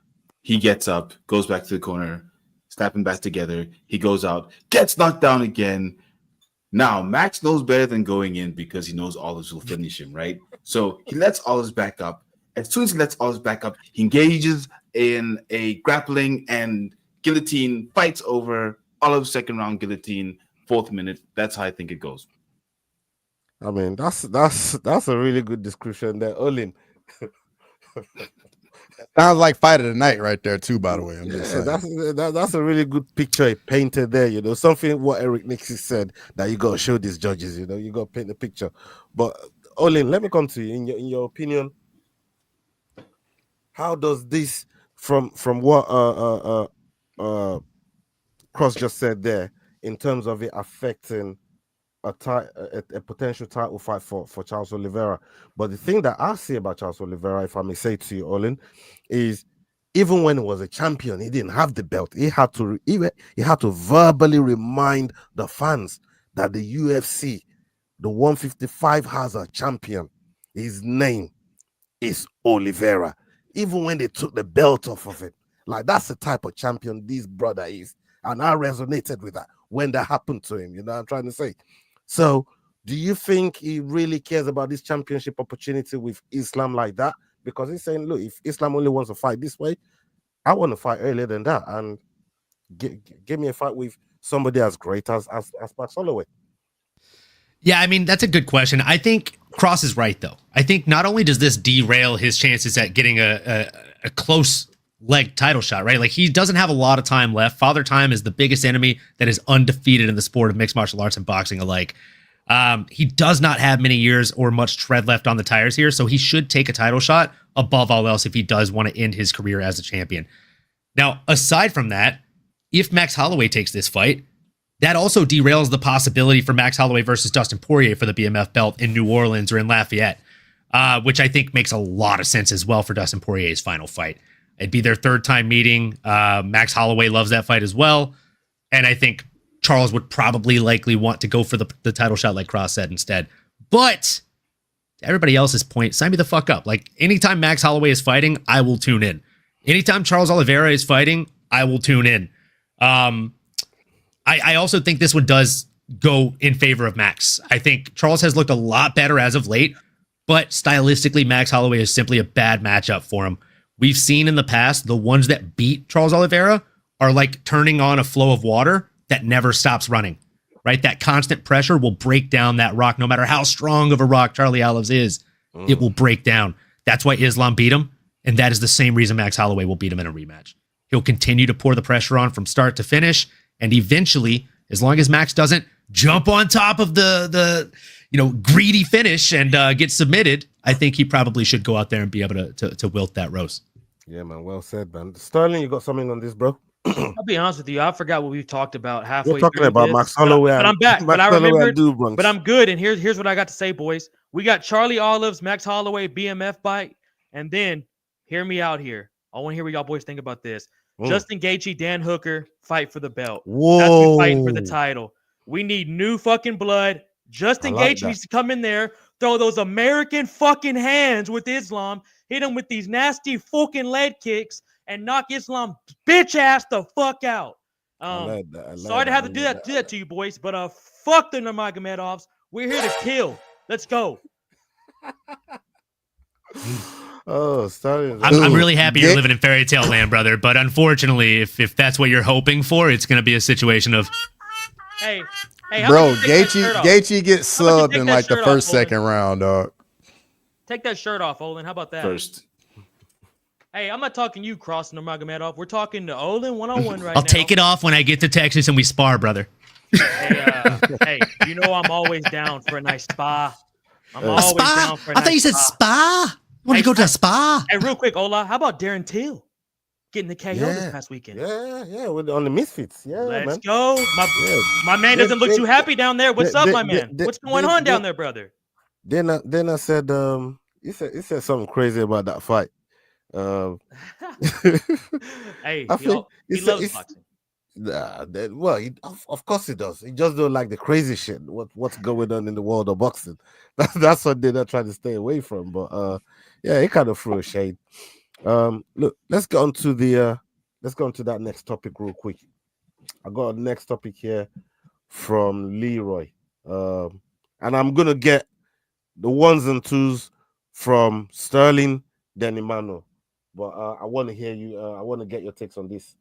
he gets up, goes back to the corner, snapping back together. He goes out, gets knocked down again. Now, Max knows better than going in because he knows Olives will finish him, right? So he lets Olives back up. As soon as he lets Olives back up, he engages in a grappling and guillotine, fights over. Olives' second round guillotine, 4th minute. That's how I think it goes. I mean, that's a really good description there, Olin. Sounds like fight of the night right there too, by the way. I'm just saying. That's a really good picture he painted there, something what Eric Nixie said that you got to show these judges, you got to paint the picture. But Olin, let me come to you. In your opinion, how does this from what Cross just said there in terms of it affecting a potential title fight for Charles Oliveira? But the thing that I see about Charles Oliveira, if I may say to you, Olin, is even when he was a champion, he didn't have the belt. He had to verbally remind the fans that the UFC, the 155, has a champion. His name is Oliveira. Even when they took the belt off of it, like that's the type of champion this brother is, and I resonated with that when that happened to him. You know what I'm trying to say? So, do you think he really cares about this championship opportunity with Islam like that? Because he's saying, look, if Islam only wants to fight this way, I want to fight earlier than that. And give me a fight with somebody as great as Max Holloway. Yeah, I mean, that's a good question. I think Cross is right, though. I think not only does this derail his chances at getting a close leg title shot, right? Like he doesn't have a lot of time left. Father Time is the biggest enemy that is undefeated in the sport of mixed martial arts and boxing alike. He does not have many years or much tread left on the tires here, so he should take a title shot above all else if he does want to end his career as a champion. Now, aside from that, if Max Holloway takes this fight, that also derails the possibility for Max Holloway versus Dustin Poirier for the BMF belt in New Orleans or in Lafayette, which I think makes a lot of sense as well for Dustin Poirier's final fight. It'd be their third time meeting. Max Holloway loves that fight as well. And I think Charles would probably likely want to go for the title shot like Cross said instead. But to everybody else's point, sign me the fuck up. Like anytime Max Holloway is fighting, I will tune in. Anytime Charles Oliveira is fighting, I will tune in. I also think this one does go in favor of Max. I think Charles has looked a lot better as of late, but stylistically, Max Holloway is simply a bad matchup for him. We've seen in the past, the ones that beat Charles Oliveira are like turning on a flow of water that never stops running, right? That constant pressure will break down that rock. No matter how strong of a rock Charlie Olives is, it will break down. That's why Islam beat him, and that is the same reason Max Holloway will beat him in a rematch. He'll continue to pour the pressure on from start to finish, and eventually, as long as Max doesn't jump on top of the greedy finish and get submitted, I think he probably should go out there and be able to wilt that roast. Yeah, man. Well said, man. Sterling, you got something on this, bro? I'll be honest with you. I forgot what we've talked about halfway. We're talking through about this, Max Holloway. but I'm back. But I remembered. But I'm I'm good. And here's what I got to say, boys. We got Charlie Olives, Max Holloway, BMF fight, and then hear me out here. I want to hear what y'all boys think about this. Justin Gaethje, Dan Hooker fight for the belt. Whoa. That's who's fighting for the title. We need new fucking blood. Justin Gaethje needs to come in there, throw those American fucking hands with Islam, hit him with these nasty fucking leg kicks, and knock Islam bitch ass the fuck out. Sorry to have to do that to you boys, but fuck the Nurmagomedovs. We're here to kill. Let's go. Oh, Sterling. I'm really happy you're living in fairy tale land, brother. But unfortunately, if that's what you're hoping for, it's going to be a situation of. Hey, bro, Gaethje gets subbed in like the first, second round, dog. Take that shirt off, Olin. How about that? First. Hey, I'm not talking you, Cross Nurmagomedov. We're talking to Olin 101 right now. I'll take it off when I get to Texas and we spar, brother. Hey, you know I'm always down for a nice spa. I'm always down for a nice spa. I thought you said spa. You want to go to a spa? Hey, real quick, Ola, how about Darren Till getting the KO this past weekend? Yeah, on the Misfits. Yeah, Let's go. My man doesn't look too happy down there. What's up, my man? What's going on down there, brother? Then I said, he said something crazy about that fight. Hey, he loves boxing. Of course he does. He just don't like the crazy shit. What's going on in the world of boxing? That's what they're trying to stay away from. But yeah, he kind of threw a shade. Look, let's get on to that next topic real quick. I got a next topic here from Leroy, and I'm gonna get the ones and twos from Sterling, then Emmanuel. But I want to hear you. I want to get your takes on this.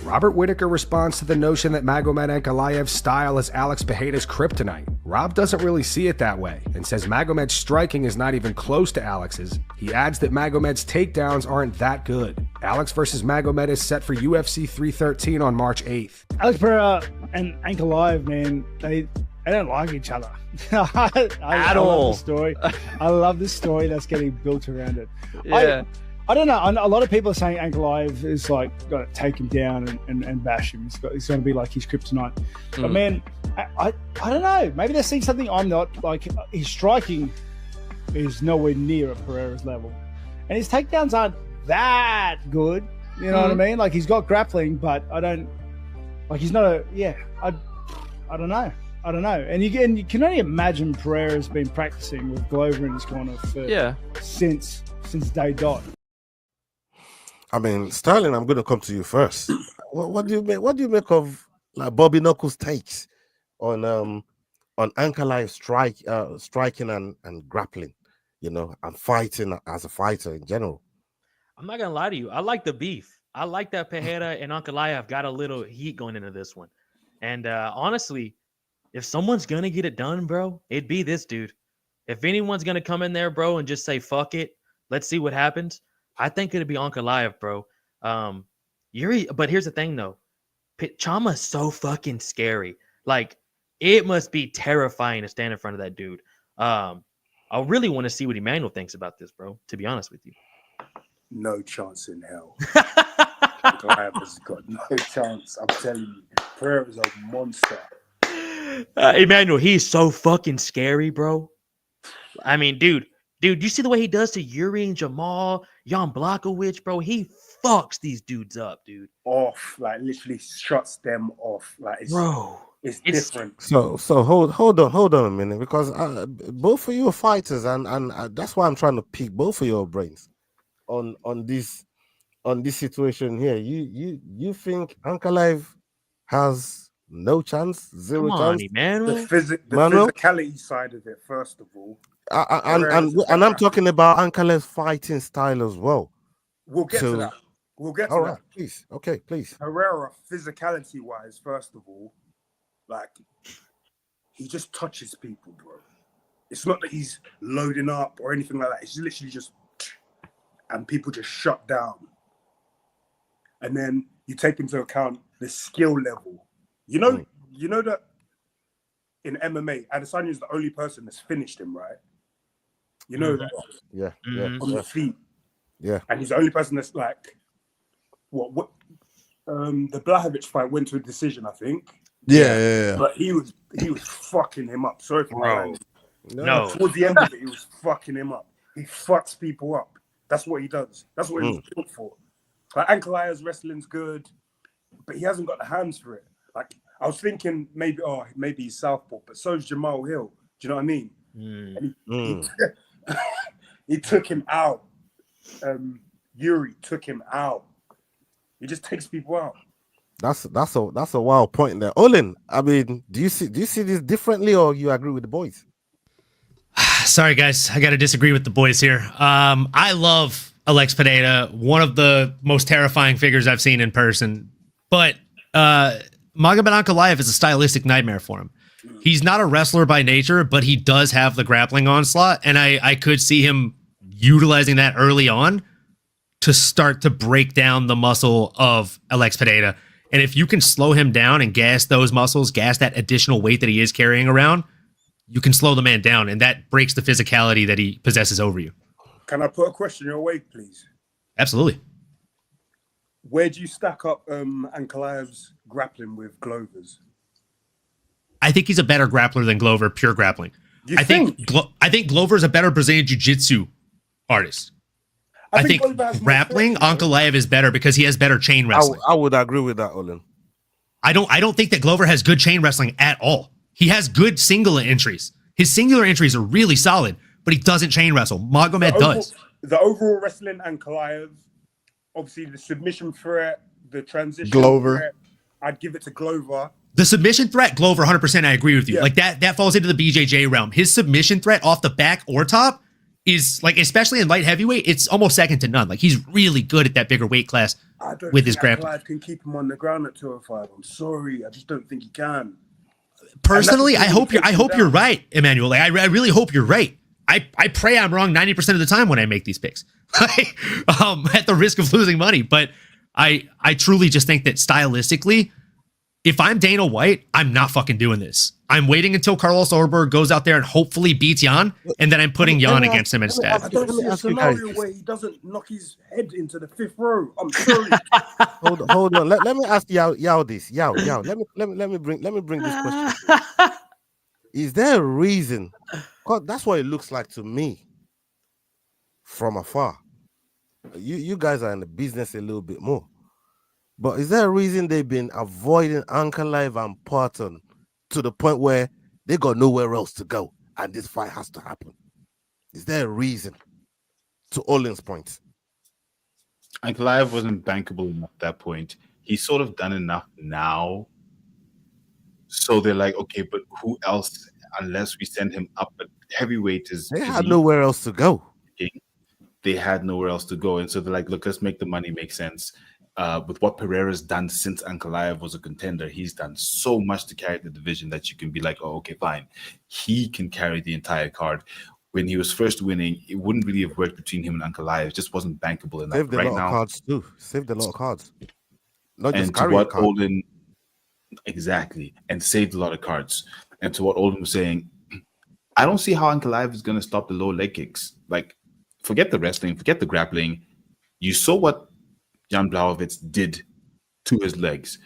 Robert Whitaker responds to the notion that Magomed Ankalaev's style is Alex Pereira's kryptonite. Rob doesn't really see it that way and says Magomed's striking is not even close to Alex's. He adds that Magomed's takedowns aren't that good. Alex versus Magomed is set for UFC 313 on March 8th. Alex Pereira and Ankalaev, man, they don't like each other. I love the story. I love the story that's getting built around it. Yeah. I don't know. A lot of people are saying Ankalaev is like got to take him down and bash him. It's going to be like his kryptonite. But man, I don't know. Maybe they're seeing something I'm not. Like his striking is nowhere near a Pereira's level, and his takedowns aren't that good. You know what I mean? Like he's got grappling, but I don't. Like he's not a. Yeah, I don't know. I don't know. And you can only imagine Pereira's been practicing with Glover in his corner since day dot. I mean, Sterling, I'm going to come to you first. What do you make? What do you make of like Bobby Knuckles' takes on Ankalaev striking and grappling, and fighting as a fighter in general? I'm not gonna lie to you. I like the beef. I like that Pereira and Ankalaev got a little heat going into this one. And honestly, if someone's gonna get it done, bro, it'd be this dude. If anyone's gonna come in there, bro, and just say fuck it, let's see what happens. I think it'd be Ankalaev, bro. Yuri, but here's the thing though. Chama's so fucking scary. Like, it must be terrifying to stand in front of that dude. I really want to see what Emmanuel thinks about this, bro, to be honest with you. No chance in hell. Ankalaev has got no chance. I'm telling you. Pereira's a monster. Emmanuel, he's so fucking scary, bro. I mean, dude, you see the way he does to Yuri and Jamal, Jan Blachowicz, bro? He fucks these dudes up, dude. Off, like literally shuts them off. Like, it's different. So hold on a minute, because both of you are fighters, and that's why I'm trying to pick both of your brains on this situation here. You think Ankalaev has no chance, zero chance? Emmanuel. The physicality side of it, first of all. And I'm talking about Ankalaev's fighting style as well. We'll get to that. We'll get to all that. Right, please. Okay, please. Pereira, physicality wise, first of all, like, he just touches people, bro. It's not that he's loading up or anything like that. It's literally just, and people just shut down. And then you take into account the skill level. You know that in MMA, Adesanya is the only person that's finished him, right? You know that. Yeah. On the feet. Yeah. And he's the only person that's like, what the Blachowicz fight went to a decision, I think. Yeah. But he was fucking him up. Sorry for my language. No. Towards the end of it, he was fucking him up. He fucks people up. That's what he does. That's what he was built for. Like, Ankalaev's wrestling's good, but he hasn't got the hands for it. Like, I was thinking maybe he's southpaw, but so is Jamal Hill. Do you know what I mean? And he took him out. Yuri took him out. He just takes people out. That's a wild point there. Olin, I mean, do you see this differently, or you agree with the boys? Sorry, guys, I got to disagree with the boys here. I love Alex Pineda, one of the most terrifying figures I've seen in person. But Magomed Ankalaev is a stylistic nightmare for him. He's not a wrestler by nature, but he does have the grappling onslaught, and I could see him utilizing that early on to start to break down the muscle of Alex Pineda. And if you can slow him down and gas those muscles, gas that additional weight that he is carrying around, you can slow the man down, and that breaks the physicality that he possesses over you. Can I put a question your way, please? Absolutely. Where do you stack up Ankalaev's grappling with Glover's? I think he's a better grappler than Glover, pure grappling. I think Glover's a better Brazilian Jiu-Jitsu artist. I think grappling, Ankalaev is better because he has better chain wrestling. I would agree with that, Olin. I don't think that Glover has good chain wrestling at all. He has good singular entries. His singular entries are really solid, but he doesn't chain wrestle. Magomed does. The overall wrestling, Ankalaev, obviously the submission threat, the transition Glover. threat, I'd give it to Glover. The submission threat, Glover, 100%, I agree with you. Yeah. Like that falls into the BJJ realm. His submission threat off the back or top is, like, especially in light heavyweight, it's almost second to none. Like, he's really good at that bigger weight class with his grappling. Ankalaev can keep him on the ground at 205. I'm sorry, I just don't think he can. Personally, I hope you're right, Emmanuel. Like, I really hope you're right. I pray I'm wrong 90% of the time when I make these picks, at the risk of losing money. But I truly just think that stylistically, if I'm Dana White, I'm not fucking doing this. I'm waiting until Carlos Orberg goes out there and hopefully beats Jan, and then I'm putting Jan against him instead. I don't see a scenario where he doesn't knock his head into the fifth row. I'm sorry. Hold on. Let me ask Yao this. Yao. Let me bring this question. Is there a reason? Because that's what it looks like to me from afar. You guys are in the business a little bit more. But is there a reason they've been avoiding Ankalaev and Parton to the point where they got nowhere else to go and this fight has to happen? Is there a reason, to Olin's point? Ankalaev wasn't bankable enough at that point. He's sort of done enough now. So they're like, okay, but who else, unless we send him up? But heavyweight is... They had nowhere else to go. They had nowhere else to go. And so they're like, look, let's make the money make sense. With what Pereira's done since Ankalaev was a contender, he's done so much to carry the division that you can be like, oh, okay, fine. He can carry the entire card. when he was first winning, it wouldn't really have worked between him and Ankalaev. It just wasn't bankable enough. Saved a Right lot now, of cards too. Saved a lot of cards. Not just and to carrying what cards. Olden exactly, and saved a lot of cards. And to what Olden was saying, I don't see how Ankalaev is going to stop the low leg kicks. Like, forget the wrestling, forget the grappling. You saw what Jan Blachowicz did to his legs.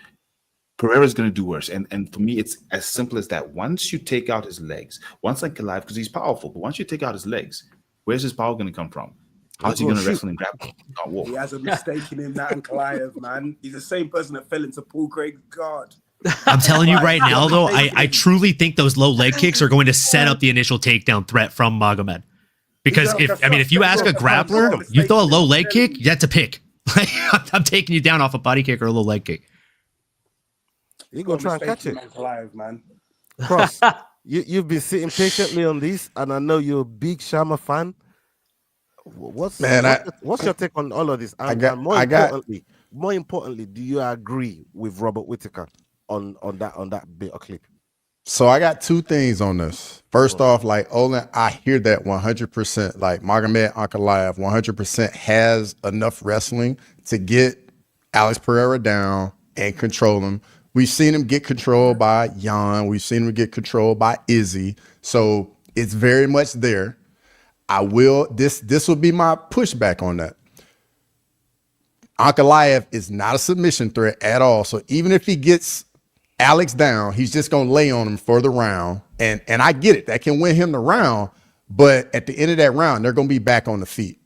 Pereira's going to do worse. And for me, it's as simple as that. Once you take out his legs, once Ankalaev, because he's powerful, but once you take out his legs, where's his power going to come from? How's he going to wrestle and grapple? He can't walk. He has a mistake in him, that Ankalaev, man. He's the same person that fell into Paul Craig's guard. I'm telling you right now, though, I truly think those low leg kicks are going to set up the initial takedown threat from Magomed. Because if you ask a grappler, you throw a low leg kick, you have to pick. I'm taking you down off a body kick or a low leg kick. You're gonna try and catch it. Ankalaev, man. Cross, you've been sitting patiently on this, and I know you're a big Shama fan. What's your take on all of this? And more importantly, do you agree with Robert Whittaker on that bit of clip? So I got two things on this. First off, like Olin, I hear that 100%. Like Magomed Ankalaev 100% has enough wrestling to get Alex Pereira down and control him. We've seen him get controlled by Jan. We've seen him get controlled by Izzy. So it's very much there. This will be my pushback on that. Ankalaev is not a submission threat at all. So even if he gets Alex down, he's just going to lay on him for the round. And I get it. That can win him the round. But at the end of that round, they're going to be back on the feet.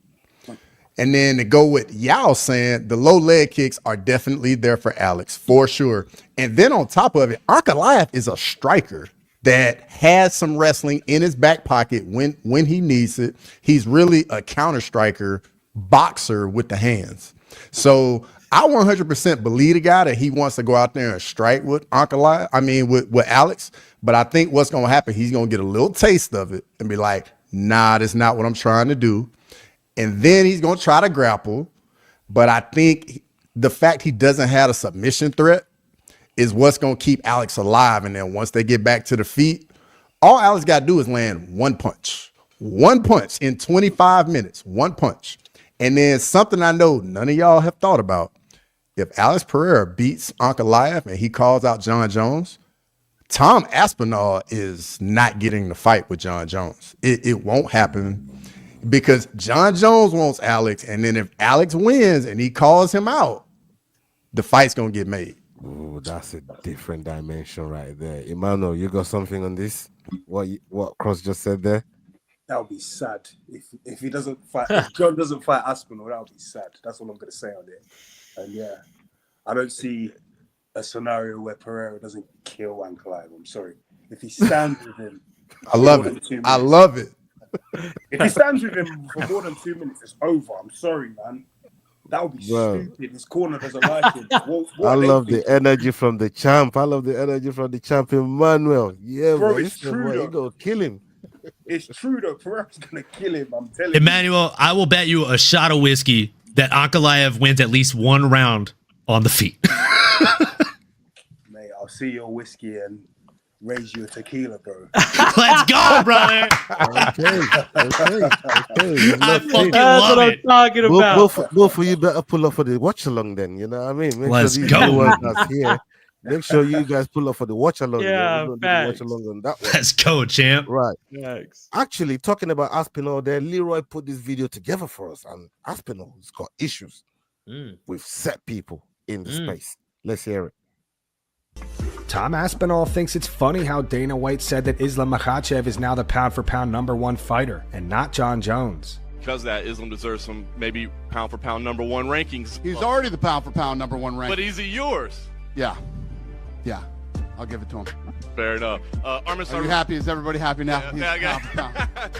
And then to go with Yao saying the low leg kicks are definitely there for Alex, for sure. And then on top of it, Ankalaev is a striker that has some wrestling in his back pocket when he needs it. He's really a counter striker, boxer with the hands. So I 100% believe the guy that he wants to go out there and strike with Ankalaev. I mean, with Alex. But I think what's going to happen, he's going to get a little taste of it and be like, nah, that's not what I'm trying to do. And then he's going to try to grapple. But I think the fact he doesn't have a submission threat is what's going to keep Alex alive. And then once they get back to the feet, all Alex got to do is land one punch. One punch in 25 minutes. One punch. And then something I know none of y'all have thought about. If Alex Pereira beats Ankalaev and he calls out John Jones, Tom Aspinall is not getting the fight with John Jones. It won't happen. Because John Jones wants Alex, and then if Alex wins and he calls him out, the fight's going to get made. Oh, that's a different dimension right there. Emmanuel, you got something on this? What Cross just said there? That would be sad. If he doesn't fight, if John doesn't fight Aspinall, that would be sad. That's all I'm going to say on it. And yeah, I don't see a scenario where Pereira doesn't kill Ankalaev. I'm sorry. If he stands with him, I love it. I love it. If he stands with him for more than 2 minutes, it's over. I'm sorry, man. That would be stupid. His corner doesn't like him. I love the energy from the champ. Emmanuel. Yeah, bro, man. it's true. You go kill him. It's true though. Pereira's gonna kill him. I'm telling you. Emmanuel, I will bet you a shot of whiskey that Ankalaev wins at least one round on the feet. Mate, I'll see your whiskey and raise you a tequila, bro. Let's go, brother. Okay. I fucking love it. I'm talking about. Both of you better pull up for the watch along then. You know what I mean? Let's sure go. Here. Make sure you guys pull up for the watch along. Yeah, watch along on that one. Let's go, champ. Right. Thanks. Actually, talking about Aspinall there, Leroy put this video together for us, and Aspinall's got issues with set people in the space. Let's hear it. Tom Aspinall thinks it's funny how Dana White said that Islam Makhachev is now the pound-for-pound #1 fighter and not John Jones. Because of that, Islam deserves some maybe pound-for-pound #1 rankings. He's already the pound-for-pound #1 ranking. But is he yours? Yeah. I'll give it to him. Fair enough. Are you happy? Is everybody happy now?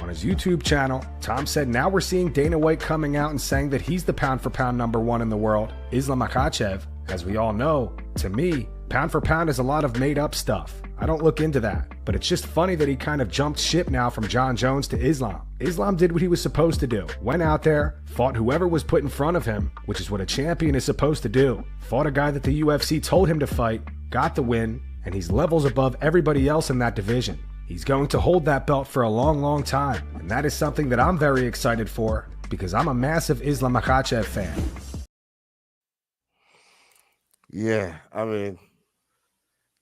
On his YouTube channel, Tom said now we're seeing Dana White coming out and saying that he's the pound-for-pound #1 in the world. Islam Makhachev, as we all know, to me, pound for pound is a lot of made up stuff. I don't look into that, but it's just funny that he kind of jumped ship now from John Jones to Islam. Islam did what he was supposed to do. Went out there, fought whoever was put in front of him, which is what a champion is supposed to do. Fought a guy that the UFC told him to fight, got the win, and he's levels above everybody else in that division. He's going to hold that belt for a long, long time, and that is something that I'm very excited for because I'm a massive Islam Makhachev fan. Yeah, I mean,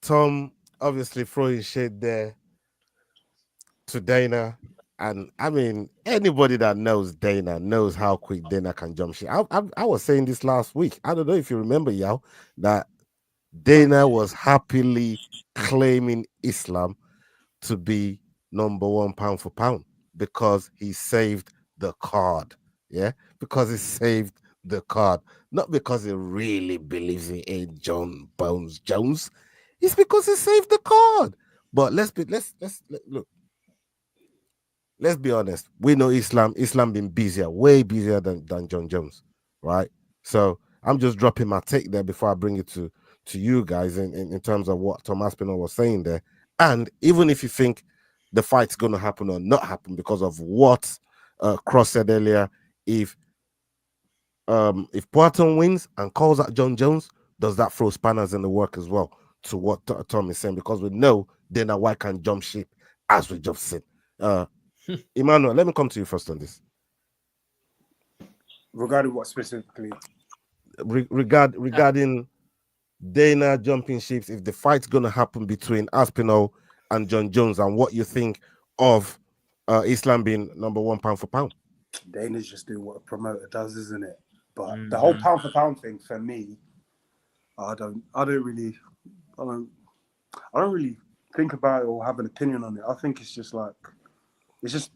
Tom obviously throwing shade there to Dana. And I mean, anybody that knows Dana knows how quick Dana can jump shit. I was saying this last week. I don't know if you remember, Yao, that Dana was happily claiming Islam to be number one pound for pound because he saved the card. Yeah, because he saved the card, not because he really believes in A. John Bones Jones. It's because he saved the card. But let's look. Let's be honest. We know Islam been busier, way busier than John Jones, right? So I'm just dropping my take there before I bring it to you guys in terms of what Tom Aspinall was saying there. And even if you think the fight's going to happen or not happen because of what Cross said earlier, if Poatan wins and calls out John Jones, does that throw spanners in the work as well to what Tom is saying? Because we know Dana White can jump ship, as we just said. Emmanuel, let me come to you first on this. Regarding what specifically? Regarding Dana jumping ships, if the fight's going to happen between Aspinall and John Jones, and what you think of Islam being number one pound for pound. Dana's just doing what a promoter does, isn't it? But the whole pound for pound thing for me, I don't really think about it or have an opinion on it. I think it's just like it's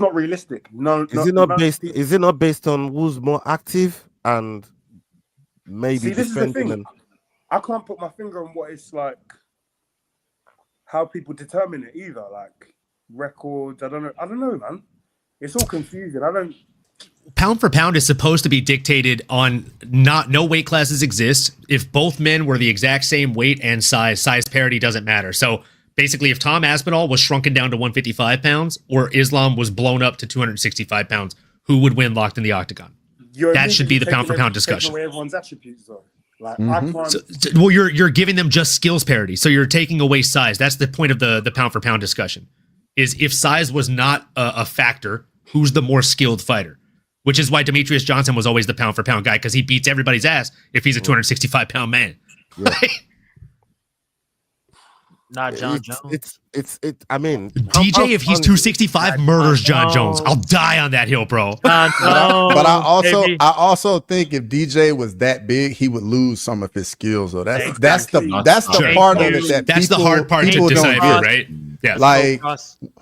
not realistic. Is it not based on who's more active and maybe See, this is the thing. and I can't put my finger on what it's like, how people determine it either. Like records, I don't know, man. It's all confusing. Pound for pound is supposed to be dictated on no weight classes exist. If both men were the exact same weight and size parity doesn't matter. So basically, if Tom Aspinall was shrunken down to 155 pounds or Islam was blown up to 265 pounds, who would win locked in the octagon? That should be the pound for pound discussion. Away everyone's attributes, though. Like Mm-hmm. I can't. Well, you're giving them just skills parity, so you're taking away size. That's the point of the pound for pound discussion. Is if size was not a factor, who's the more skilled fighter? Which is why Demetrius Johnson was always the pound for pound guy, because he beats everybody's ass if he's a 265 pound man. Yeah. Not John Jones. I mean, DJ, if he's 265, murders John Jones. I'll die on that hill, bro. But I also think if DJ was that big, he would lose some of his skills. So that's the part of it that's the hard part to decipher, right? Yeah. Like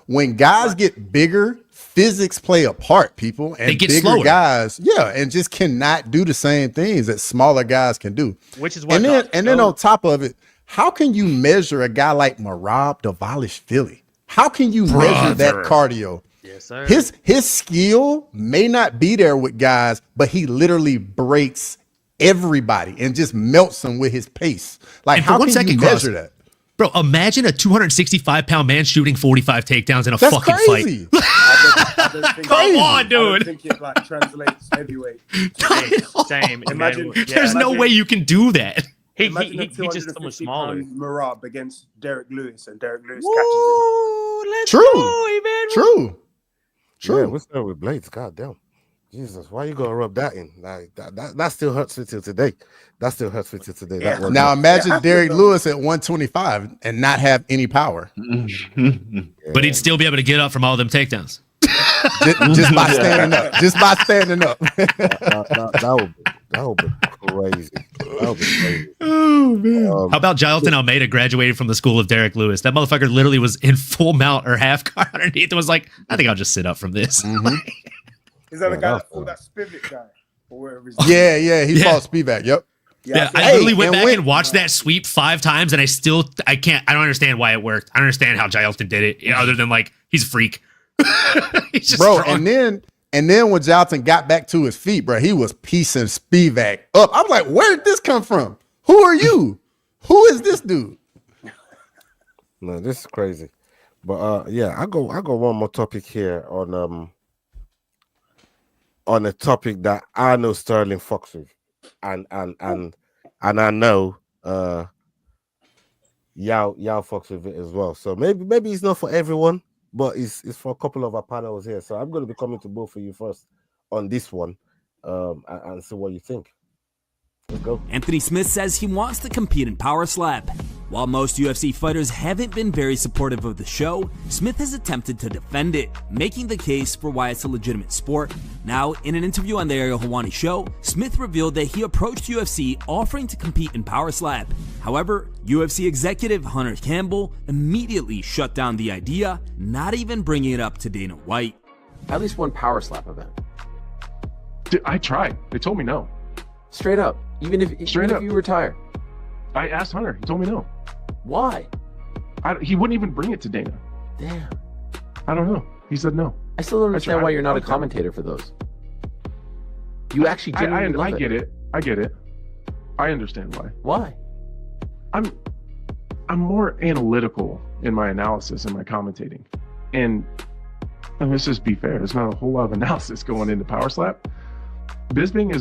when guys get bigger, physics play a part, people, and they get bigger slower. guys, and just cannot do the same things that smaller guys can do. Which is what. And then on top of it, how can you measure a guy like Merab Dvalishvili? How can you measure that cardio? Yes, sir. His skill may not be there with guys, but he literally breaks everybody and just melts them with his pace. Like, how can you measure that? Bro, imagine a 265 pound man shooting 45 takedowns in a That's fucking crazy. fight. Come on, dude. I don't think it like translates heavyweight. Same. Imagine. There's no way you can do that. He just so much smaller. Merab against Derek Lewis, and Derek Lewis Let's True. go, Emmanuel. True. Yeah, what's up with Blades? God damn. Jesus, why you gonna rub that in? Like that still hurts me till today. Yeah. Now imagine Derek Lewis at 125 and not have any power. But he'd still be able to get up from all them takedowns. just by standing up. That would be crazy. Oh man! How about Jailton Almeida graduated from the school of Derek Lewis? That motherfucker literally was in full mount or half guard underneath and was like, "I think I'll just sit up from this." Is that the guy that fought that Spivak guy or wherever? He fought Spivak. Yep. Yeah, I literally went back and watched that sweep 5 times, and I don't understand why it worked. I don't understand how Jailton did it, other than like he's a freak. He's just bro, strong. and then when Jailton got back to his feet, bro, he was piecing Spivak up. I'm like, where did this come from? Who are you? Who is this dude? No, this is crazy. But I go one more topic here on a topic that I know Sterling fucks with, and I know Yao fucks with it as well. So maybe it's not for everyone, but it's for a couple of our panels here. So I'm going to be coming to both of you first on this one, and see what you think. Let's go. Anthony Smith says he wants to compete in Power Slap. While most UFC fighters haven't been very supportive of the show, Smith has attempted to defend it, making the case for why it's a legitimate sport. Now, in an interview on the Ariel Helwani show, Smith revealed that he approached UFC offering to compete in Power Slap. However, UFC executive Hunter Campbell immediately shut down the idea, not even bringing it up to Dana White. At least one Power Slap event. I tried. They told me no. Straight up. Even if you retire. I asked Hunter. He told me no. Why? He wouldn't even bring it to Dana. Damn. I don't know. He said no. I still don't understand why you're not a commentator for those. You actually genuinely love it. I get it. I get it. I understand why. Why? I'm more analytical in my analysis and my commentating. And let's just be fair. There's not a whole lot of analysis going into Power Slap. Bisping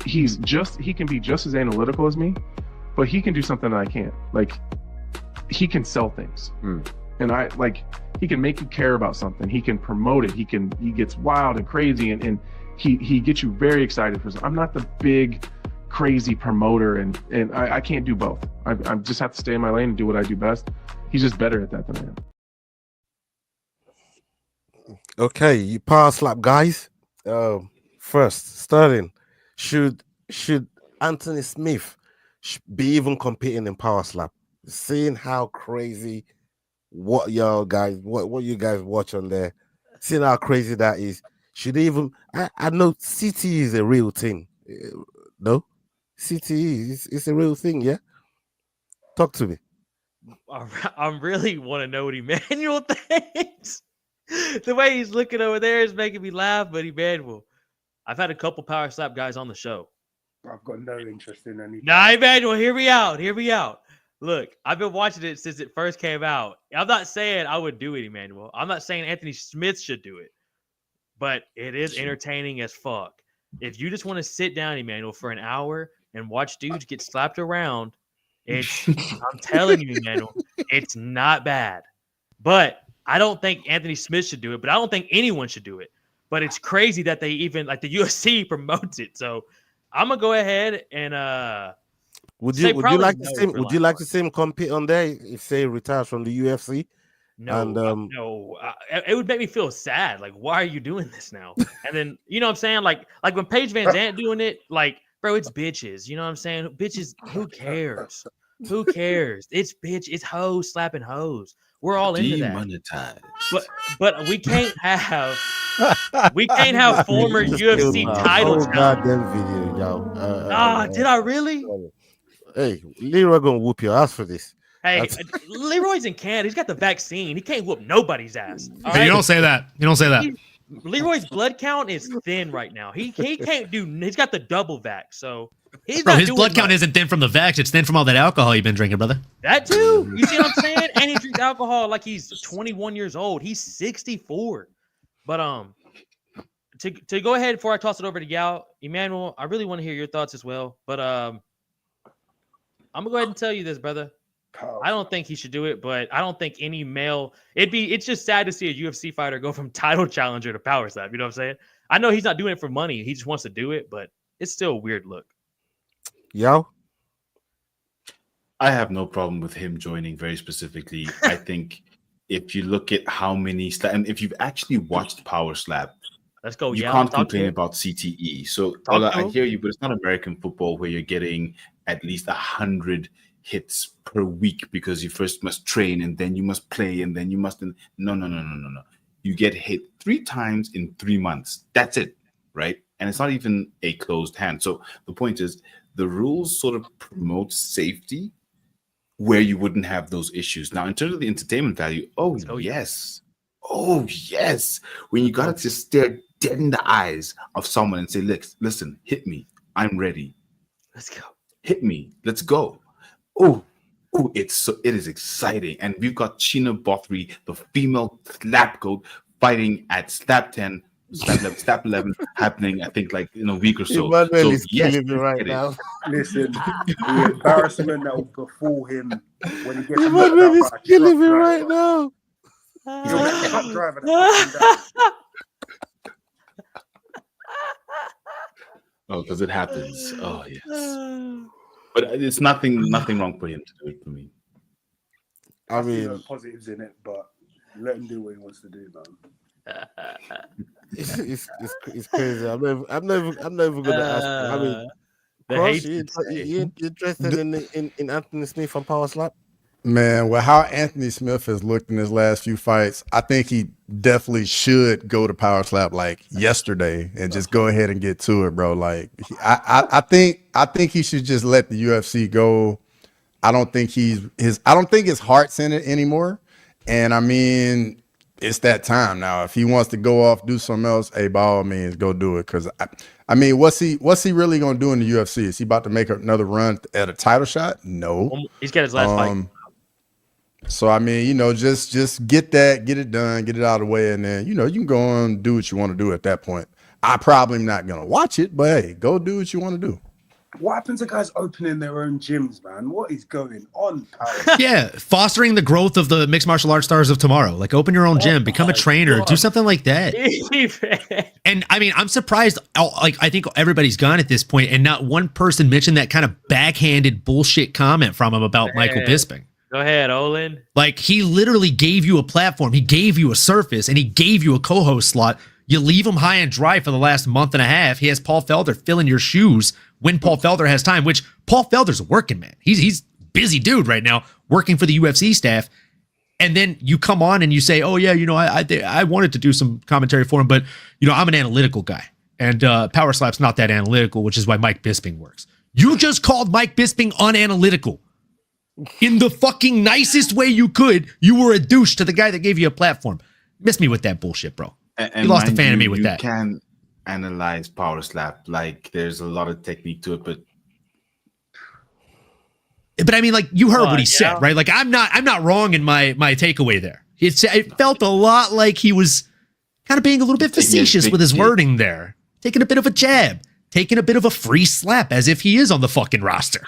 he can be just as analytical as me, but he can do something that I can't. Like, he can sell things. And he can make you care about something. He can promote it. He gets wild and crazy, and he gets you very excited for something. I'm not the big crazy promoter, and I can't do both. I just have to stay in my lane and do what I do best. He's just better at that than I am. Okay, you Power Slap guys. First, Sterling, should Anthony Smith be even competing in Power Slap? Seeing how crazy what you guys watch on there, seeing how crazy that is, should even I know CTE is a real thing. No, CTE is a real thing. Yeah, talk to me. I really want to know what Emmanuel thinks. The way he's looking over there is making me laugh, but Emmanuel, I've had a couple Power Slap guys on the show. I've got no interest in anything. Nah, Emmanuel, hear me out. Look, I've been watching it since it first came out. I'm not saying I would do it, Emmanuel. I'm not saying Anthony Smith should do it, but it is entertaining as fuck. If you just want to sit down, Emmanuel, for an hour and watch dudes get slapped around, I'm telling you, Emmanuel, it's not bad. But I don't think Anthony Smith should do it, but I don't think anyone should do it. But it's crazy that they even, like, the UFC promotes it. So I'm gonna go ahead and would you like to see him compete on there if say he retires from the UFC? No, no. It would make me feel sad. Like, why are you doing this now? And then, you know what I'm saying? Like when Paige Van Zandt doing it, like, bro, it's bitches. You know what I'm saying? Bitches, who cares? Who cares? It's hoes slapping hoes. We're all into that. Demonetized. But we can't have former UFC titles. Goddamn video, yo. Did I really? Hey, Leroy gonna whoop your ass for this. Hey, Leroy's in Canada. He's got the vaccine. He can't whoop nobody's ass. Hey, right? You don't say that. Leroy's blood count is thin right now. He can't do. He's got the double vax, so he's his blood count isn't thin from the vax. It's thin from all that alcohol you've been drinking, brother. That too. You see what I'm saying? And he drinks alcohol like he's 21 years old. He's 64. But to go ahead before I toss it over to Yao, Emmanuel, I really want to hear your thoughts as well. But I'm gonna go ahead and tell you this, brother. I don't think he should do it, but I don't think any male. It's just sad to see a UFC fighter go from title challenger to Power Slap. You know what I'm saying? I know he's not doing it for money. He just wants to do it, but it's still a weird look. Yo, I have no problem with him joining. Very specifically, I think if you look at how many and if you've actually watched Power Slap, let's go. You can't complain about CTE. So I hear you, but it's not American football where you're getting at least 100 hits per week because you first must train and then you must play and then you must. No. You get hit 3 times in 3 months. That's it, right? And it's not even a closed hand. So the point is, the rules sort of promote safety where you wouldn't have those issues. Now, in terms of the entertainment value, yes. When you got to just stare dead in the eyes of someone and say, listen, hit me. I'm ready. Let's go. Hit me. Let's go. It is exciting. And we've got Sheena Bothry, the female slap goat, fighting at Slap 10 Step 11 happening, I think, like in a week or so. Emmanuel So, is yes, killing me right get it. now. Listen, the embarrassment that will befall him when he gets Emmanuel knocked is out by a killing truck me driver. right now. He'll get a truck driver that puts him down. Oh, because it happens. Oh, yes. But it's nothing wrong for him to do it for me. I see no positives in it, but let him do what he wants to do, man. It's crazy. I'm never gonna ask. I mean, Cross, you interested in Anthony Smith on Power Slap? Man, well, how Anthony Smith has looked in his last few fights, I think he definitely should go to Power Slap like yesterday and just go ahead and get to it, bro. Like, I think he should just let the UFC go. I don't think his heart's in it anymore. And I mean, it's that time now. If he wants to go off, do something else, hey, by all means, go do it. Because I mean, what's he really gonna do in the UFC? Is he about to make another run at a title shot? No. He's got his last fight. So I mean, you know, just get it done, get it out of the way, and then you know you can go on and do what you want to do at that point. I probably am not gonna watch it, but hey, go do what you want to do. What happens to guys opening their own gyms, man? What is going on, Power? Yeah, fostering the growth of the mixed martial arts stars of tomorrow. Like, open your own gym, become a trainer, do something like that. And I mean, I'm surprised. Like, I think everybody's gone at this point, and not one person mentioned that kind of backhanded bullshit comment from him about Michael Bisping. Go ahead, Olin. Like, he literally gave you a platform, he gave you a surface, and he gave you a co-host slot. You leave him high and dry for the last month and a half. He has Paul Felder filling your shoes when Paul Felder has time, which Paul Felder's a working man. He's busy dude right now working for the UFC staff. And then you come on and you say, oh yeah, you know, I wanted to do some commentary for him, but you know, I'm an analytical guy. And Power Slap's not that analytical, which is why Mike Bisping works. You just called Mike Bisping unanalytical. In the fucking nicest way you could. You were a douche to the guy that gave you a platform. Miss me with that bullshit, bro. And you lost a fan you, of me with you that. You can analyze Power Slap. Like, there's a lot of technique to it, but I mean, like, you heard what he said, right? Like, I'm not wrong in my takeaway there. It felt a lot like he was kind of being a little bit facetious with his wording there, taking a bit of a jab, taking a bit of a free slap, as if he is on the fucking roster.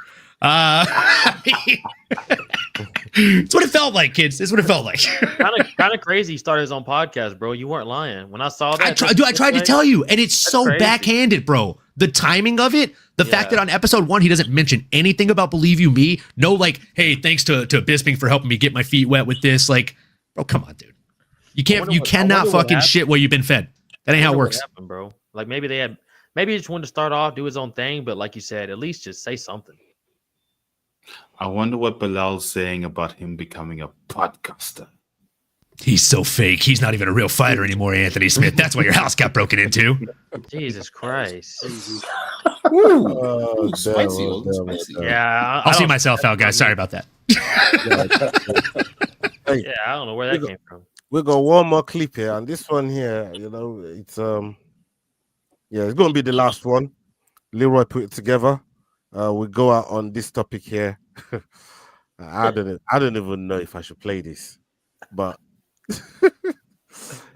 It's what it felt like, kids. It's what it felt like. kind of crazy. He started his own podcast, bro. You weren't lying when I saw that. I tried to tell you, and it's so crazy. Backhanded, bro. The timing of it, the fact that on episode 1 he doesn't mention anything about Believe You Me. No, like, hey, thanks to Bisping for helping me get my feet wet with this. Like, bro, come on, dude. You cannot fucking shit what you've been fed. That ain't how it works, happened, bro. Like, maybe he just wanted to start off, do his own thing, but like you said, at least just say something. I wonder what Bilal's saying about him becoming a podcaster. He's so fake. He's not even a real fighter anymore, Anthony Smith. That's why your house got broken into. Jesus Christ. Spicy. Yeah. I'll see myself out, guys. Sorry about that. Yeah, I don't know where that came from. We got one more clip here, and this one here, you know, it's it's gonna be the last one. Leroy put it together. We go out on this topic here. I don't even know if I should play this, but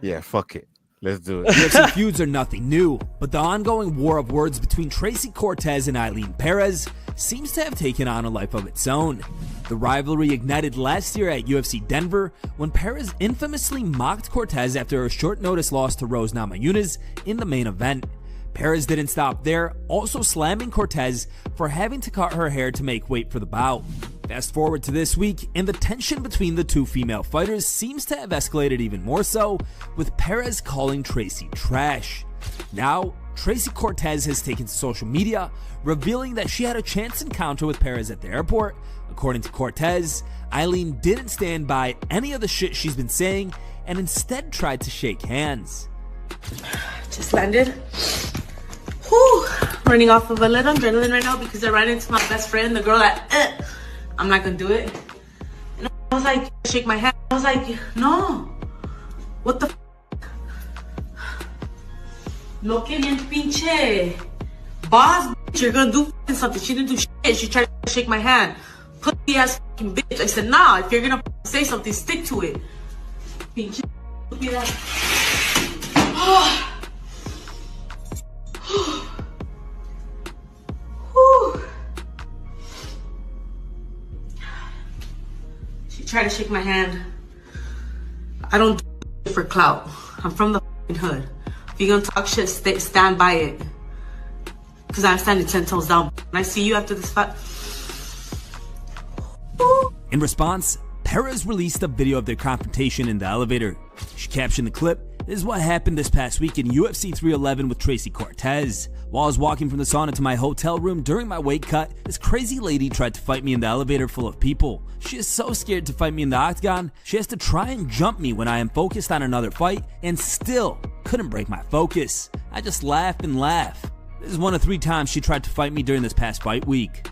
yeah, fuck it. Let's do it. UFC feuds are nothing new, but the ongoing war of words between Tracy Cortez and Eileen Perez seems to have taken on a life of its own. The rivalry ignited last year at UFC Denver when Perez infamously mocked Cortez after a short notice loss to Rose Namajunas in the main event. Perez didn't stop there, also slamming Cortez for having to cut her hair to make weight for the bout. Fast forward to this week, and the tension between the two female fighters seems to have escalated even more so, with Perez calling Tracy trash. Now, Tracy Cortez has taken to social media, revealing that she had a chance encounter with Perez at the airport. According to Cortez, Eileen didn't stand by any of the shit she's been saying, and instead tried to shake hands. Just landed. Whew, running off of a little adrenaline right now because I ran into my best friend, the girl that, I'm not gonna do it. And I was like, shake my hand. I was like, no. What the No que bien pinche. Boss, you're gonna do something. She didn't do shit. She tried to shake my hand. Pussy ass fucking bitch. I said, nah, if you're gonna say something, stick to it. Pinche. try to shake my hand. I don't do it for clout. I'm from the hood. If you're gonna talk shit, stand by it. Because I'm standing 10 toes down. When I see you after this fight. In response, Perez released a video of their confrontation in the elevator. She captioned the clip, "This is what happened this past week in UFC 311 with Tracy Cortez. While I was walking from the sauna to my hotel room during my weight cut, this crazy lady tried to fight me in the elevator full of people. She is so scared to fight me in the octagon, she has to try and jump me when I am focused on another fight and still couldn't break my focus. I just laugh and laugh. This is one of 3 times she tried to fight me during this past fight week."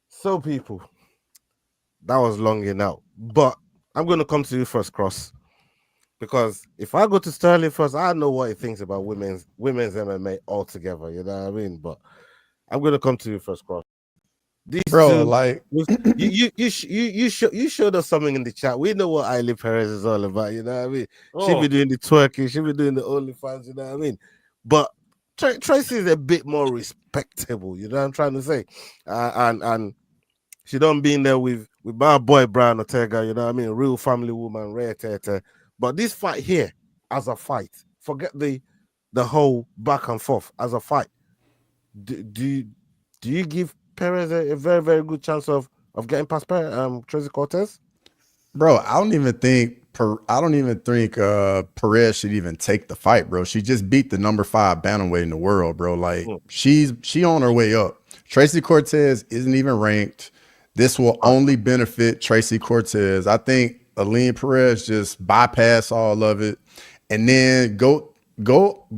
So, people, that was long enough. But I'm going to come to you first, Cross. Because if I go to Sterling first, I know what he thinks about women's MMA altogether. You know what I mean? But I'm going to come to you first, Cross. These Bro, two, like you showed us something in the chat. We know what Ailey Perez is all about. You know what I mean? She Oh. be doing the twerking. She be doing the OnlyFans. You know what I mean? But Tracy is a bit more respectable. You know what I'm trying to say? And she don't be in there with my boy Brian Ortega. You know what I mean? Real family woman, rare tete. But this fight here, as a fight, forget the whole back and forth. As a fight, do you give Perez a very, very good chance of getting past Tracy Cortez? Bro, I don't even think Perez should even take the fight, bro. She just beat the number 5 bantamweight in the world, bro. Like she on her way up. Tracy Cortez isn't even ranked. This will only benefit Tracy Cortez. I think Aline Perez just bypass all of it and then go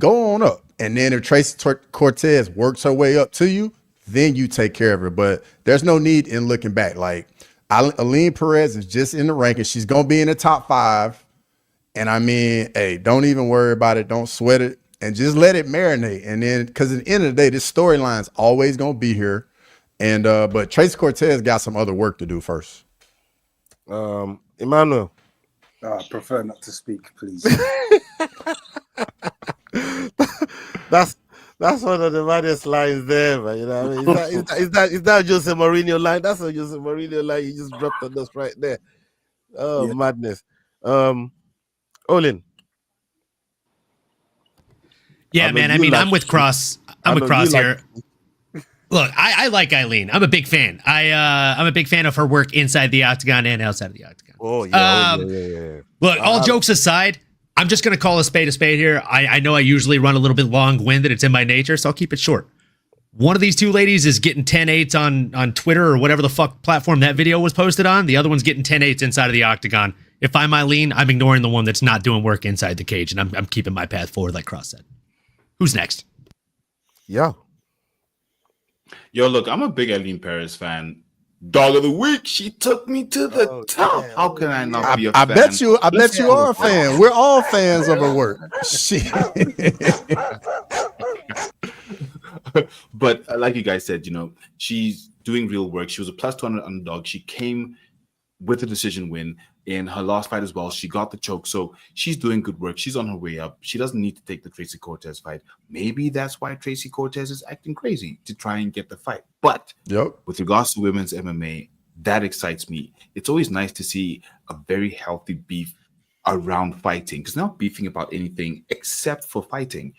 on up. And then if Tracy Cortez works her way up to you, then you take care of her. But there's no need in looking back. Like Aline Perez is just in the ranking. She's going to be in the top 5. And I mean, hey, don't even worry about it. Don't sweat it and just let it marinate. And then, because at the end of the day, this storyline's always going to be here. And but Tracy Cortez got some other work to do first. Emmanuel. I prefer not to speak, please. That's one of the maddest lines there, man. You know what I mean? Is that Jose Mourinho line? That's a Jose Mourinho line. You just dropped on us right there. Oh, yeah. Madness. Olin. Yeah, man. I mean, I'm with Cross. I'm with Cross here. Look, I like Eileen. I'm a big fan. I'm a big fan of her work inside the octagon and outside of the octagon. Oh yeah. Look, all jokes aside, I'm just gonna call a spade here. I know I usually run a little bit long-winded. It's in my nature, so I'll keep it short. One of these two ladies is getting 10-8s on Twitter or whatever the fuck platform that video was posted on. The other one's getting 10-8s inside of the octagon. If I'm Eileen, I'm ignoring the one that's not doing work inside the cage, and I'm keeping my path forward, like Cross said. Who's next? Yeah. Yo, look, I'm a big Aline Perez fan. Dog of the week, she took me to the top. How can I not be a fan? I bet you are a fan. We're all fans of her work. Shit. But like you guys said, you know, she's doing real work. She was a plus 200 underdog. She came with a decision win in her last fight as well. She got the choke. So she's doing good work. She's on her way up. She doesn't need to take the Tracy Cortez fight. Maybe that's why Tracy Cortez is acting crazy, to try and get the fight. But with regards to women's MMA, that excites me. It's always nice to see a very healthy beef around fighting, because not beefing about anything except for fighting.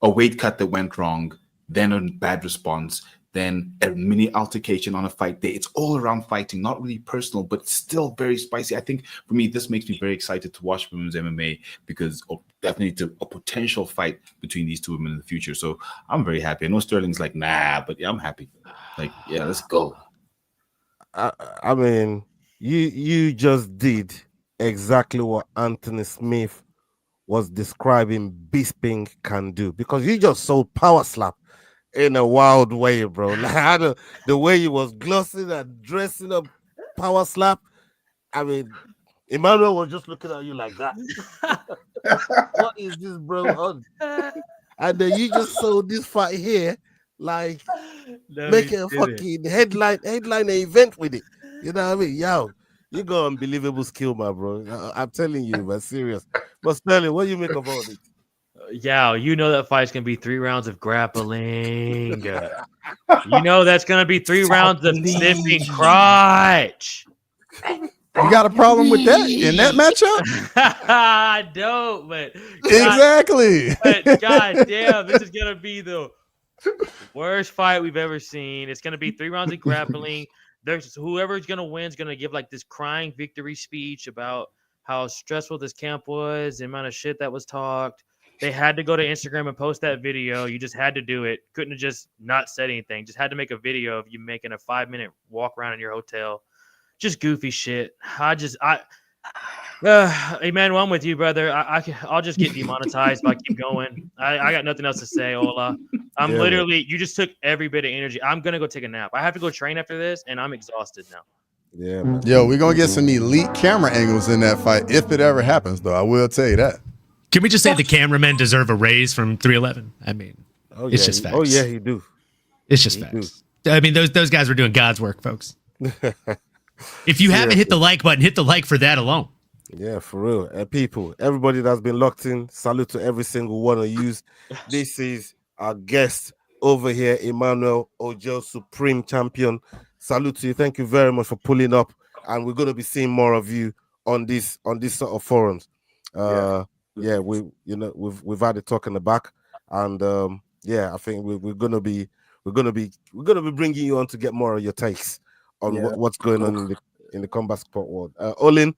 A weight cut that went wrong, then a bad response, then a mini altercation on a fight day. It's all around fighting, not really personal, but still very spicy. I think for me, this makes me very excited to watch women's MMA, because definitely a potential fight between these two women in the future. So I'm very happy. I know Sterling's like, nah, but yeah, I'm happy. Like, yeah, let's go. I mean, you just did exactly what Anthony Smith was describing Bisping can do, because you just sold power slap in a wild way, bro. Like, the way he was glossing and dressing up power slap. I mean, Emmanuel was just looking at you like that. What is this, bro? And then you just sold this fight here, like make a fucking headline event with it. You know what I mean? Yo, you got unbelievable skill, my bro. I'm telling you, man, serious. But Sterling, what do you make of all this? Yeah, you know that fight's gonna be 3 rounds of grappling. You know that's gonna be 3 rounds of sniffing crotch. You got a problem with that in that matchup? I don't, but Exactly. But god damn, this is gonna be the worst fight we've ever seen. It's gonna be 3 rounds of grappling. There's whoever's gonna win is gonna give like this crying victory speech about how stressful this camp was, the amount of shit that was talked. They had to go to Instagram and post that video. You just had to do it. Couldn't have just not said anything. Just had to make a video of you making a 5-minute walk around in your hotel. Just goofy shit. Emmanuel, I'm with you, brother. I'll just get demonetized if I keep going. I got nothing else to say, Ola. You just took every bit of energy. I'm going to go take a nap. I have to go train after this, and I'm exhausted now. Yeah, man. Yo, we're going to get some elite camera angles in that fight if it ever happens, though. I will tell you that. Can we just say the cameramen deserve a raise from 311? I mean, it's just facts. Oh, yeah, he do. It's just facts. I mean, those guys were doing God's work, folks. If you haven't hit the like button, hit the like for that alone. Yeah, for real. And people, everybody that's been locked in, salute to every single one of you. This is our guest over here, Emmanuel Ojo, Supreme Champion. Salute to you. Thank you very much for pulling up. And we're going to be seeing more of you on this sort of forums. We've had a talk in the back, and I think we're gonna be bringing you on to get more of your takes on what's going on in the combat sport world. Olin,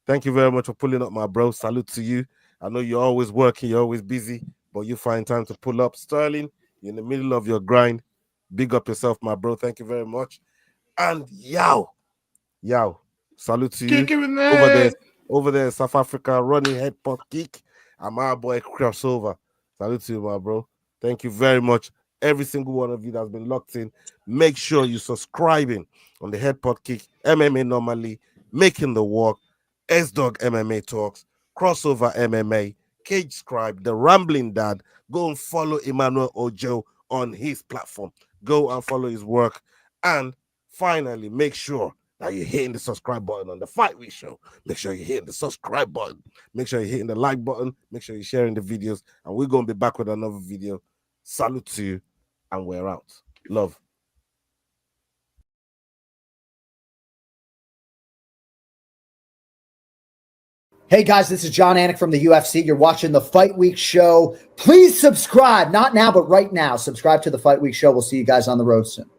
thank you very much for pulling up, my bro. Salute to you. I know you're always working, you're always busy, but you find time to pull up. Sterling, you're in the middle of your grind. Big up yourself, my bro. Thank you very much. And Yao, salute to you over there in South Africa, running head pot kick. And my boy Crossover. Salute to you, my bro. Thank you very much. Every single one of you that's been locked in. Make sure you're subscribing on the Head Pot Kick, MMA Normally, Making the Walk, S-Dog MMA Talks, Crossover MMA, Cage Scribe, The Rambling Dad. Go and follow Emmanuel Ojo on his platform. Go and follow his work. And finally, make sure that you're hitting the subscribe button on the Fight Week Show. Make sure you're hitting the subscribe button. Make sure you're hitting the like button. Make sure you're sharing the videos. And we're going to be back with another video. Salute to you. And we're out. Love. Hey guys, this is John Anik from the UFC. You're watching the Fight Week Show. Please subscribe. Not now, but right now. Subscribe to the Fight Week Show. We'll see you guys on the road soon.